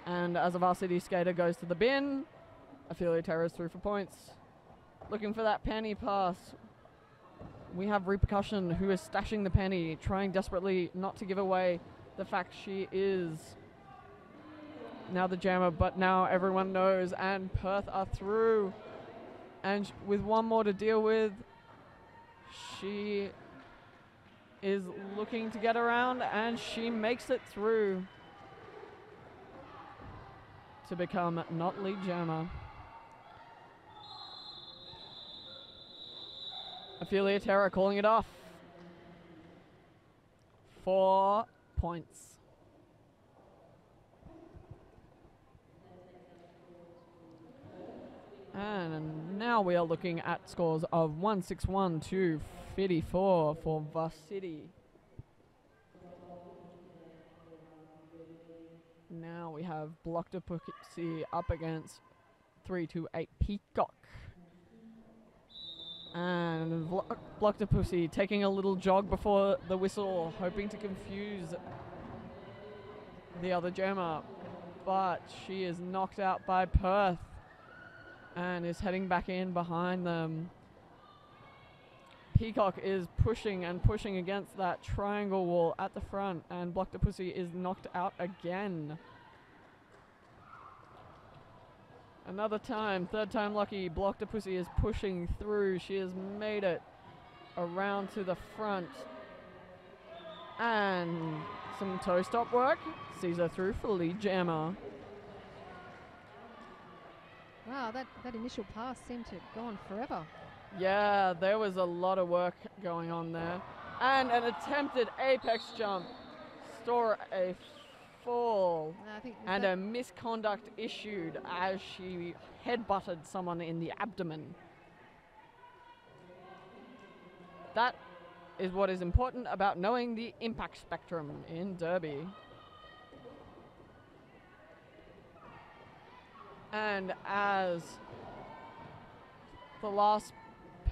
And as a Varsity skater goes to the bin, Ophelia Terror is through for points. Looking for that penny pass. We have Repercussion, who is stashing the penny, trying desperately not to give away the fact she is now the jammer, but now everyone knows, and Perth are through. And with one more to deal with, she is looking to get around, and she makes it through to become not lead jammer. Ophelia Terror calling it off. 4 points. And now we are looking at scores of 161 to 54 for Varsity. Now we have Blocked Pussy up against 328 Peacock. And Blocked Pussy taking a little jog before the whistle, hoping to confuse the other jammer. But she is knocked out by Perth and is heading back in behind them. Peacock is pushing and pushing against that triangle wall at the front, and Blocked Pussy is knocked out again. Another time, third time lucky, Blocked Pussy is pushing through. She has made it around to the front. And some toe stop work sees her through for lead jammer. Wow, that initial pass seemed to go on forever. Yeah, there was a lot of work going on there. And an attempted apex jump. Store a fall. And a misconduct issued as she headbutted someone in the abdomen. That is what is important about knowing the impact spectrum in Derby. And as the last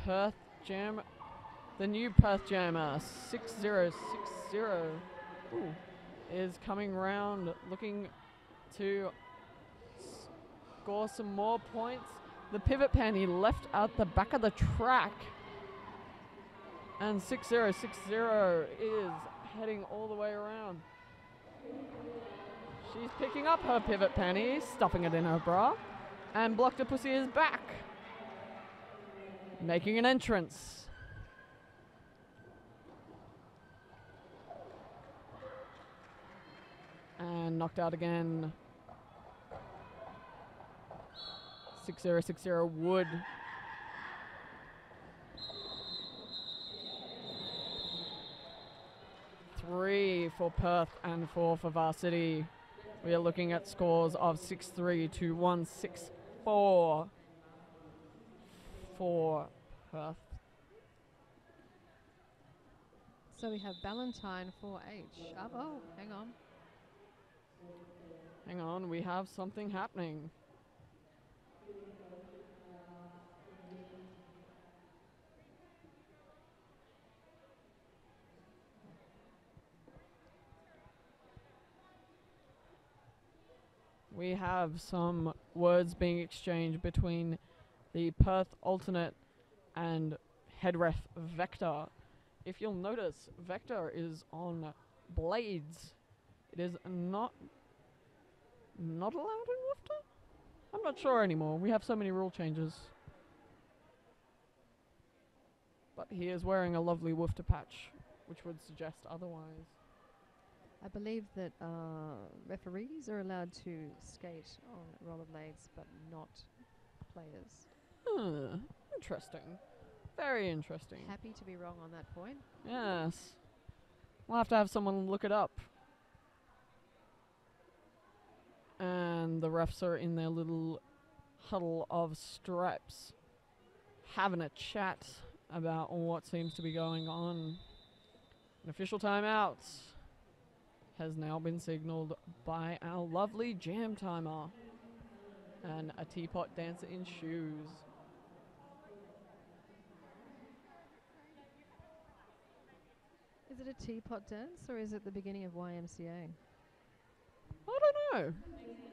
Perth jam, the new Perth jammer, 6060, is coming round looking to score some more points. The pivot penny left at the back of the track. And 6060 is heading all the way around. She's picking up her pivot penny, stuffing it in her bra, and Blocked Pussy is back, making an entrance. And knocked out again. 6060 would. Three for Perth and 4 for Varsity. We are looking at scores of 6-3 to 1-6-4 for Perth. So we have Valentine for H. Oh, hang on. Hang on, we have something happening. We have some words being exchanged between the Perth alternate and head ref Vector. If you'll notice, Vector is on blades. It is not allowed in Woofter? I'm not sure anymore. We have so many rule changes. But he is wearing a lovely Woofter patch, which would suggest otherwise. I believe that referees are allowed to skate on rollerblades, but not players. Interesting. Very interesting. Happy to be wrong on that point. Yes. We'll have to have someone look it up. And the refs are in their little huddle of stripes, having a chat about what seems to be going on. An official timeout has now been signaled by our lovely jam timer and a teapot dancer in shoes. Is it a teapot dance or is it the beginning of YMCA? I don't know.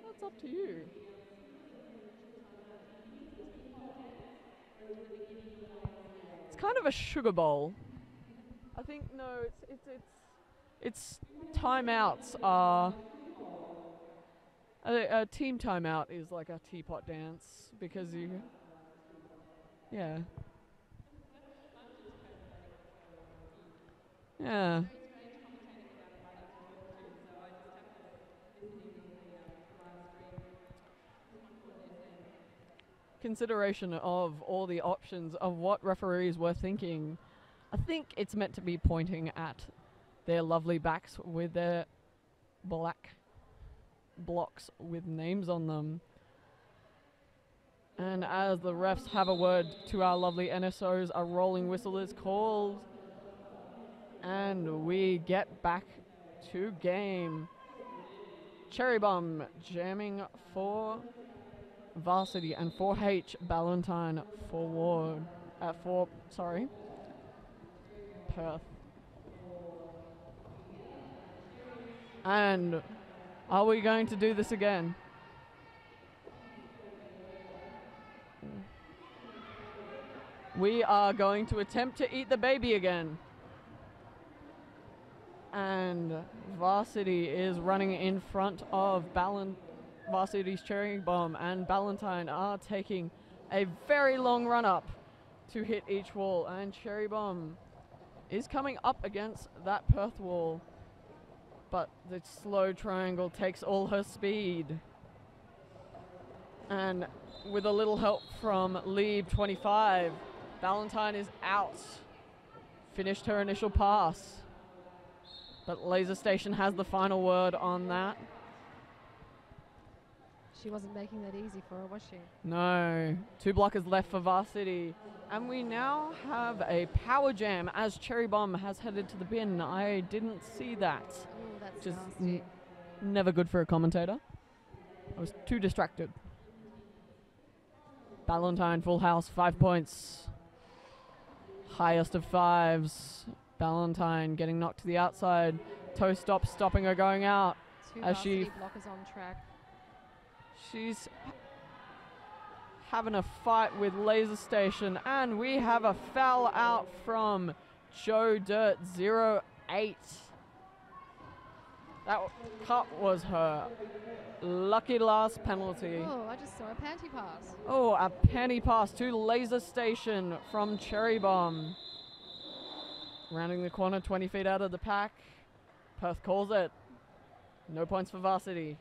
That's up to you. It's kind of a sugar bowl. I think no, it's timeouts are a team timeout is like a teapot dance because you yeah. Yeah. Consideration of all the options of what referees were thinking. I think it's meant to be pointing at their lovely backs with their black blocks with names on them. And as the refs have a word to our lovely NSOs, a rolling whistle is called. And we get back to game. Cherry Bomb jamming for Varsity and 4H Ballantyne forward. Perth. And are we going to do this again? We are going to attempt to eat the baby again. And Varsity is running in front of Varsity's Cherry Bomb, and Ballantyne are taking a very long run up to hit each wall, and Cherry Bomb is coming up against that Perth wall, but the slow triangle takes all her speed. And with a little help from Lieb 25, Ballantyne is out. Finished her initial pass. But Laser Station has the final word on that. She wasn't making that easy for her, was she? No. 2 blockers left for Varsity. And we now have a power jam as Cherry Bomb has headed to the bin. I didn't see that. Oh, that's Just nasty. never good for a commentator. I was too distracted. Ballantyne full house, 5 points. Highest of 5s. Ballantyne getting knocked to the outside. Toe stop, stopping her going out. 2 as Varsity she blockers on track. She's having a fight with Laser Station, and we have a foul out from Joe Dirt 08. That cut was her lucky last penalty. Oh, I just saw a panty pass. Oh, a penny pass to Laser Station from Cherry Bomb. Rounding the corner, 20 feet out of the pack. Perth calls it. No points for Varsity.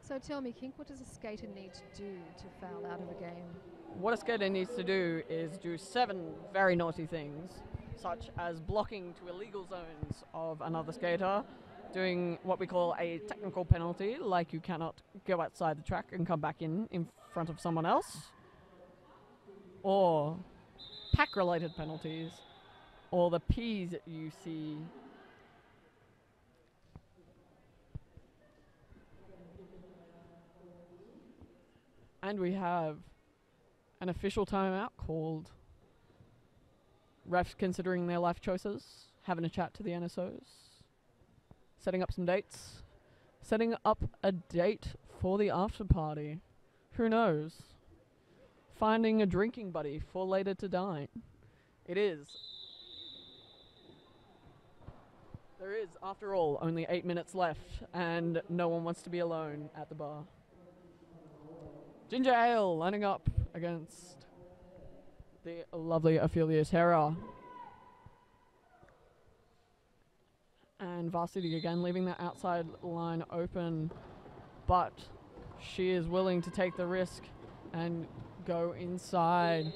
So tell me, Kink, what does a skater need to do to foul out of a game? What a skater needs to do is do 7 very naughty things, such as blocking to illegal zones of another skater, doing what we call a technical penalty, like you cannot go outside the track and come back in front of someone else, or pack-related penalties, or the P's that you see. And we have an official timeout called. Refs considering their life choices, having a chat to the NSOs, setting up some dates, setting up a date for the after party. Who knows? Finding a drinking buddy for later to dine. It is. There is, after all, only 8 minutes left, and no one wants to be alone at the bar. Ginger Ale lining up against the lovely Ophelia Terra. And Varsity again leaving the outside line open, but she is willing to take the risk and go inside.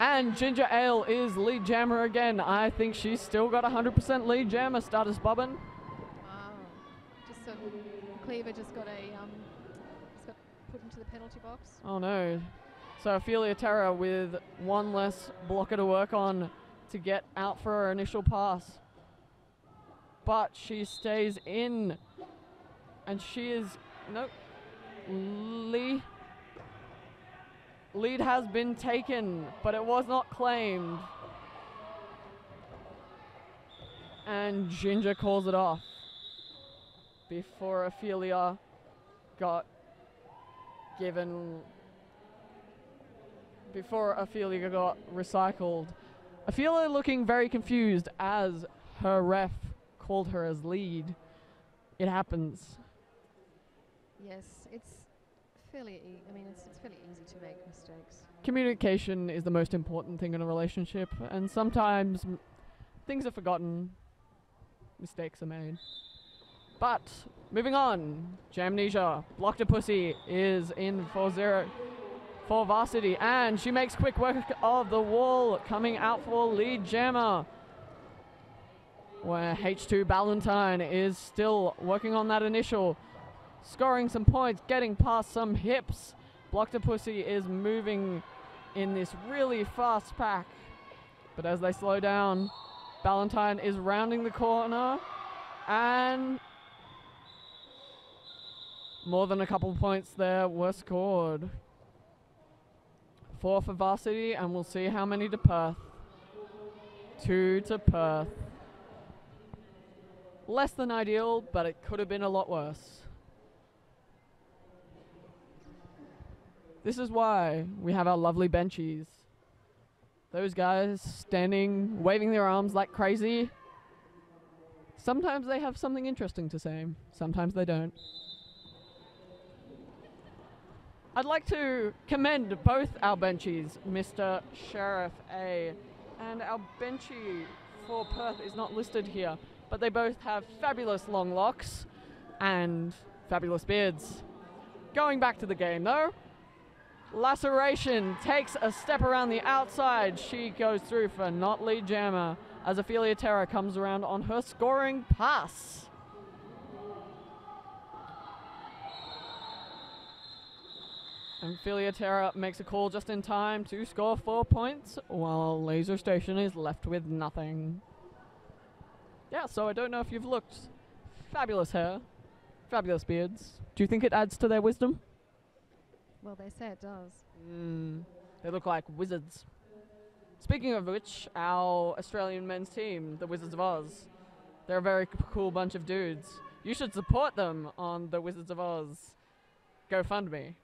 And Ginger Ale is lead jammer again. I think she's still got 100% lead jammer. Status Bobbin. Wow. Just so Cleaver just got put into the penalty box. Oh no. So Ophelia Terra with one less blocker to work on to get out for her initial pass. But she stays in. And she is... Nope. Lead has been taken, but it was not claimed. And Ginger calls it off before Ophelia got given... Before Ophelia got recycled. Ophelia looking very confused as her ref called her as lead. It happens. Yes, it's fairly easy to make mistakes. Communication is the most important thing in a relationship, and sometimes things are forgotten, mistakes are made. But moving on, Jamnesia, Blocked a Pussy is in 4-0 for Varsity, and she makes quick work of the wall, coming out for lead jammer, where H2 Ballantyne is still working on that initial, scoring some points, getting past some hips. Blocked a Pussy is moving in this really fast pack, but as they slow down, Ballantyne is rounding the corner, and more than a couple points there were scored. 4 for Varsity, and we'll see how many to Perth. 2 to Perth. Less than ideal, but it could have been a lot worse. This is why we have our lovely benchies. Those guys standing, waving their arms like crazy. Sometimes they have something interesting to say, sometimes they don't. I'd like to commend both our benchies, Mr. Sheriff A, and our benchie for Perth is not listed here, but they both have fabulous long locks and fabulous beards. Going back to the game though, Laceration takes a step around the outside. She goes through for not lead jammer as Ophelia Terra comes around on her scoring pass. And Ophelia Terra makes a call just in time to score 4 points, while Laser Station is left with nothing. Yeah, so I don't know if you've looked. Fabulous hair, fabulous beards. Do you think it adds to their wisdom? Well, they say it does. They look like wizards. Speaking of which, our Australian men's team, the Wizards of Oz, they're a very cool bunch of dudes. You should support them on the Wizards of Oz GoFundMe.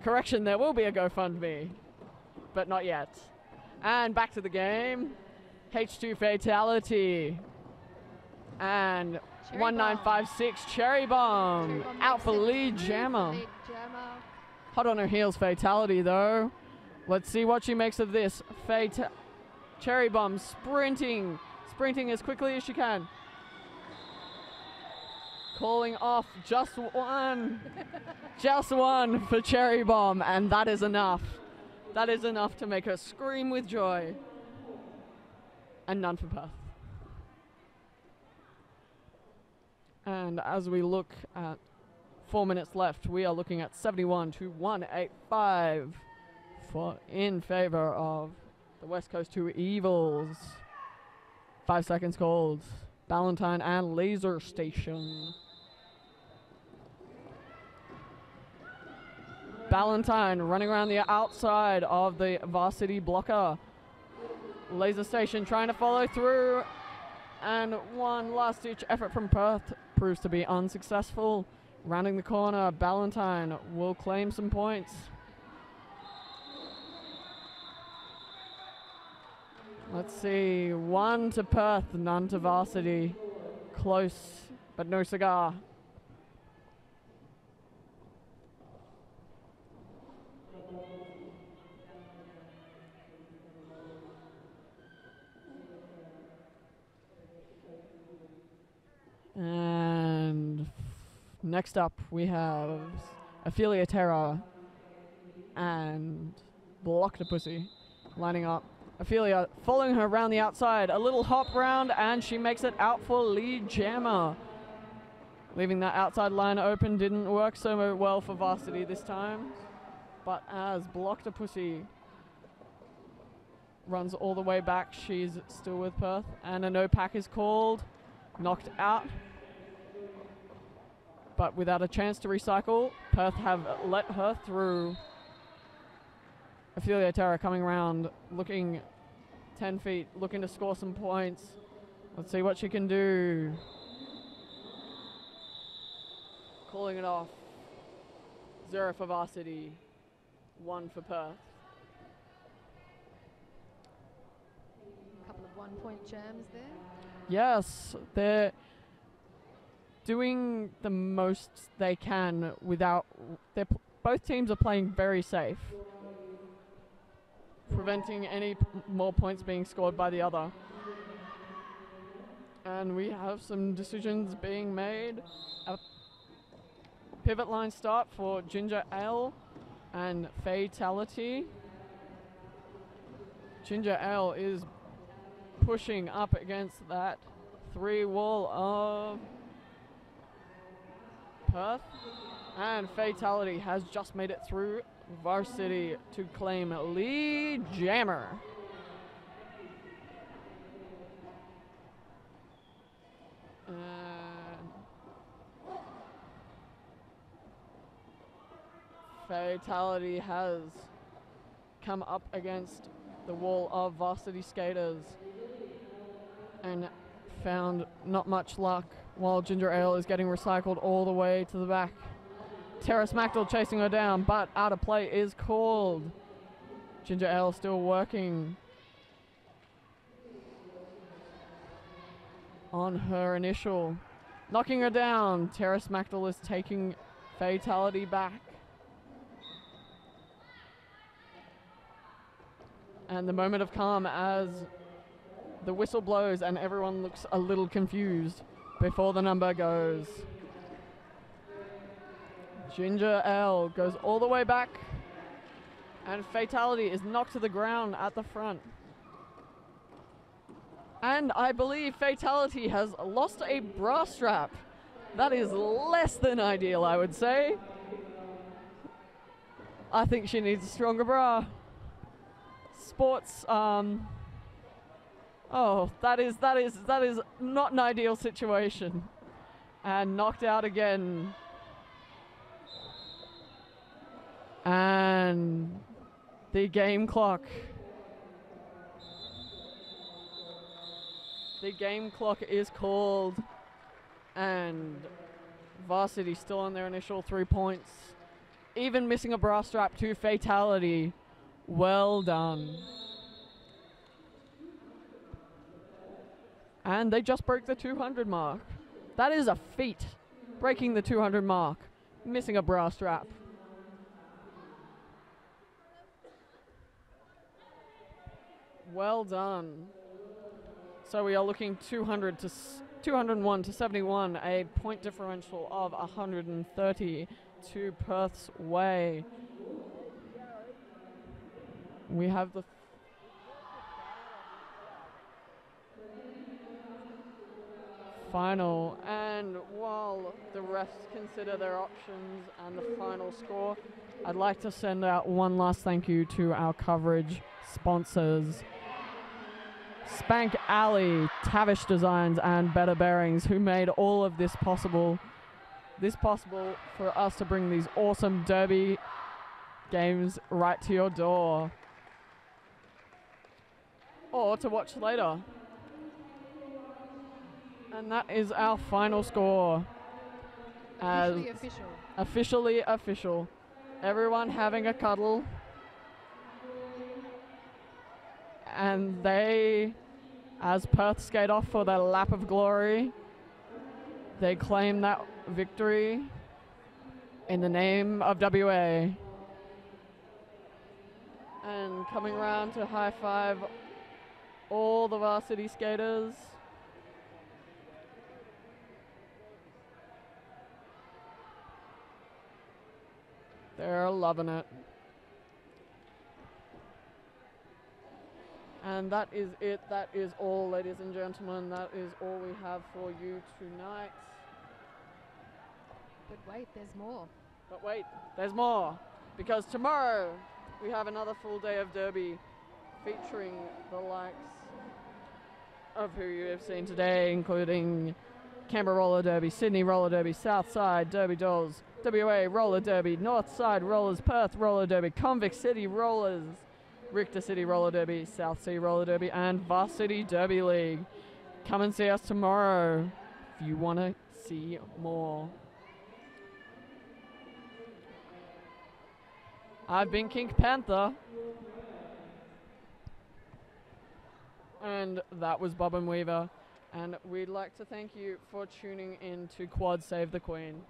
Correction, there will be a GoFundMe, but not yet. And back to the game. H2 Fatality. And 1956 Cherry Bomb out for lead jammer. Hot on her heels Fatality though. Let's see what she makes of this. Cherry Bomb sprinting as quickly as she can. Calling off just one. Just one for Cherry Bomb, and that is enough. That is enough to make her scream with joy. And none for Perth. And as we look at 4 minutes left, we are looking at 71 to 185 in favor of the West Coast 2 Evils. 5 seconds called. Ballantyne and Laser Station. Ballantyne running around the outside of the Varsity blocker. Laser Station trying to follow through. And one last ditch effort from Perth proves to be unsuccessful. Rounding the corner, Ballantyne will claim some points. Let's see, 1 to Perth, none to Varsity. Close, but no cigar. Next up, we have Ophelia Terra and Blocktopussy lining up. Ophelia following her around the outside, a little hop round, and she makes it out for lead jammer. Leaving that outside line open didn't work so well for Varsity this time, but as Blocktopussy runs all the way back, she's still with Perth, and a no pack is called, knocked out. But without a chance to recycle, Perth have let her through. Ophelia Terra coming around, looking 10 feet, looking to score some points. Let's see what she can do. Calling it off. 0 for Varsity, 1 for Perth. A couple of 1-point jams there. Yes, they're doing the most they can without. Both teams are playing very safe, preventing any more points being scored by the other. And we have some decisions being made. A pivot line start for Ginger Ale and Fatality. Ginger Ale is pushing up against that 3 wall of Perth, and Fatality has just made it through Varsity to claim lead jammer. And Fatality has come up against the wall of Varsity skaters and found not much luck, while Ginger Ale is getting recycled all the way to the back. Tara Smackdale chasing her down, but out of play is called. Ginger Ale still working on her initial. Knocking her down. Tara Smackdale is taking Fatality back. And the moment of calm as the whistle blows and everyone looks a little confused before the number goes. Ginger Ale goes all the way back, and Fatality is knocked to the ground at the front. And I believe Fatality has lost a bra strap. That is less than ideal, I would say. I think she needs a stronger bra. Sports, oh, that is not an ideal situation. And knocked out again. And the game clock. The game clock is called. And Varsity still on their initial 3 points. Even missing a bra strap to Fatality. Well done. And they just broke the 200 mark. That is a feat. Breaking the 200 mark. Missing a bra strap. Well done. So we are looking 201 to 71, a point differential of 130 to Perth's way. We have the final, and while the refs consider their options and the final score, I'd like to send out one last thank you to our coverage sponsors, Spank Alley, Tavish Designs, and Better Bearings, who made all of this possible. For us to bring these awesome derby games right to your door, or to watch later. And that is our final score. Officially official. Everyone having a cuddle. And they, as Perth skate off for their lap of glory, they claim that victory in the name of WA. And coming around to high five all the Varsity skaters. They're loving it. And that is it. That is all, ladies and gentlemen. That is all we have for you tonight. But wait, there's more. But wait, there's more. Because tomorrow we have another full day of Derby featuring the likes of who you have seen today, including Canberra Roller Derby, Sydney Roller Derby, Southside Derby Dolls, WA Roller Derby, Northside Rollers, Perth Roller Derby, Convict City Rollers, Richter City Roller Derby, South Sea Roller Derby, and Varsity Derby League. Come and see us tomorrow if you want to see more. I've been King Panther. And that was Bob and Weaver. And we'd like to thank you for tuning in to Quad Save the Queen.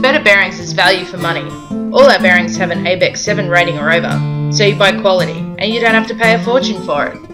Better Bearings is value for money. All our bearings have an ABEX 7 rating or over, so you buy quality and you don't have to pay a fortune for it.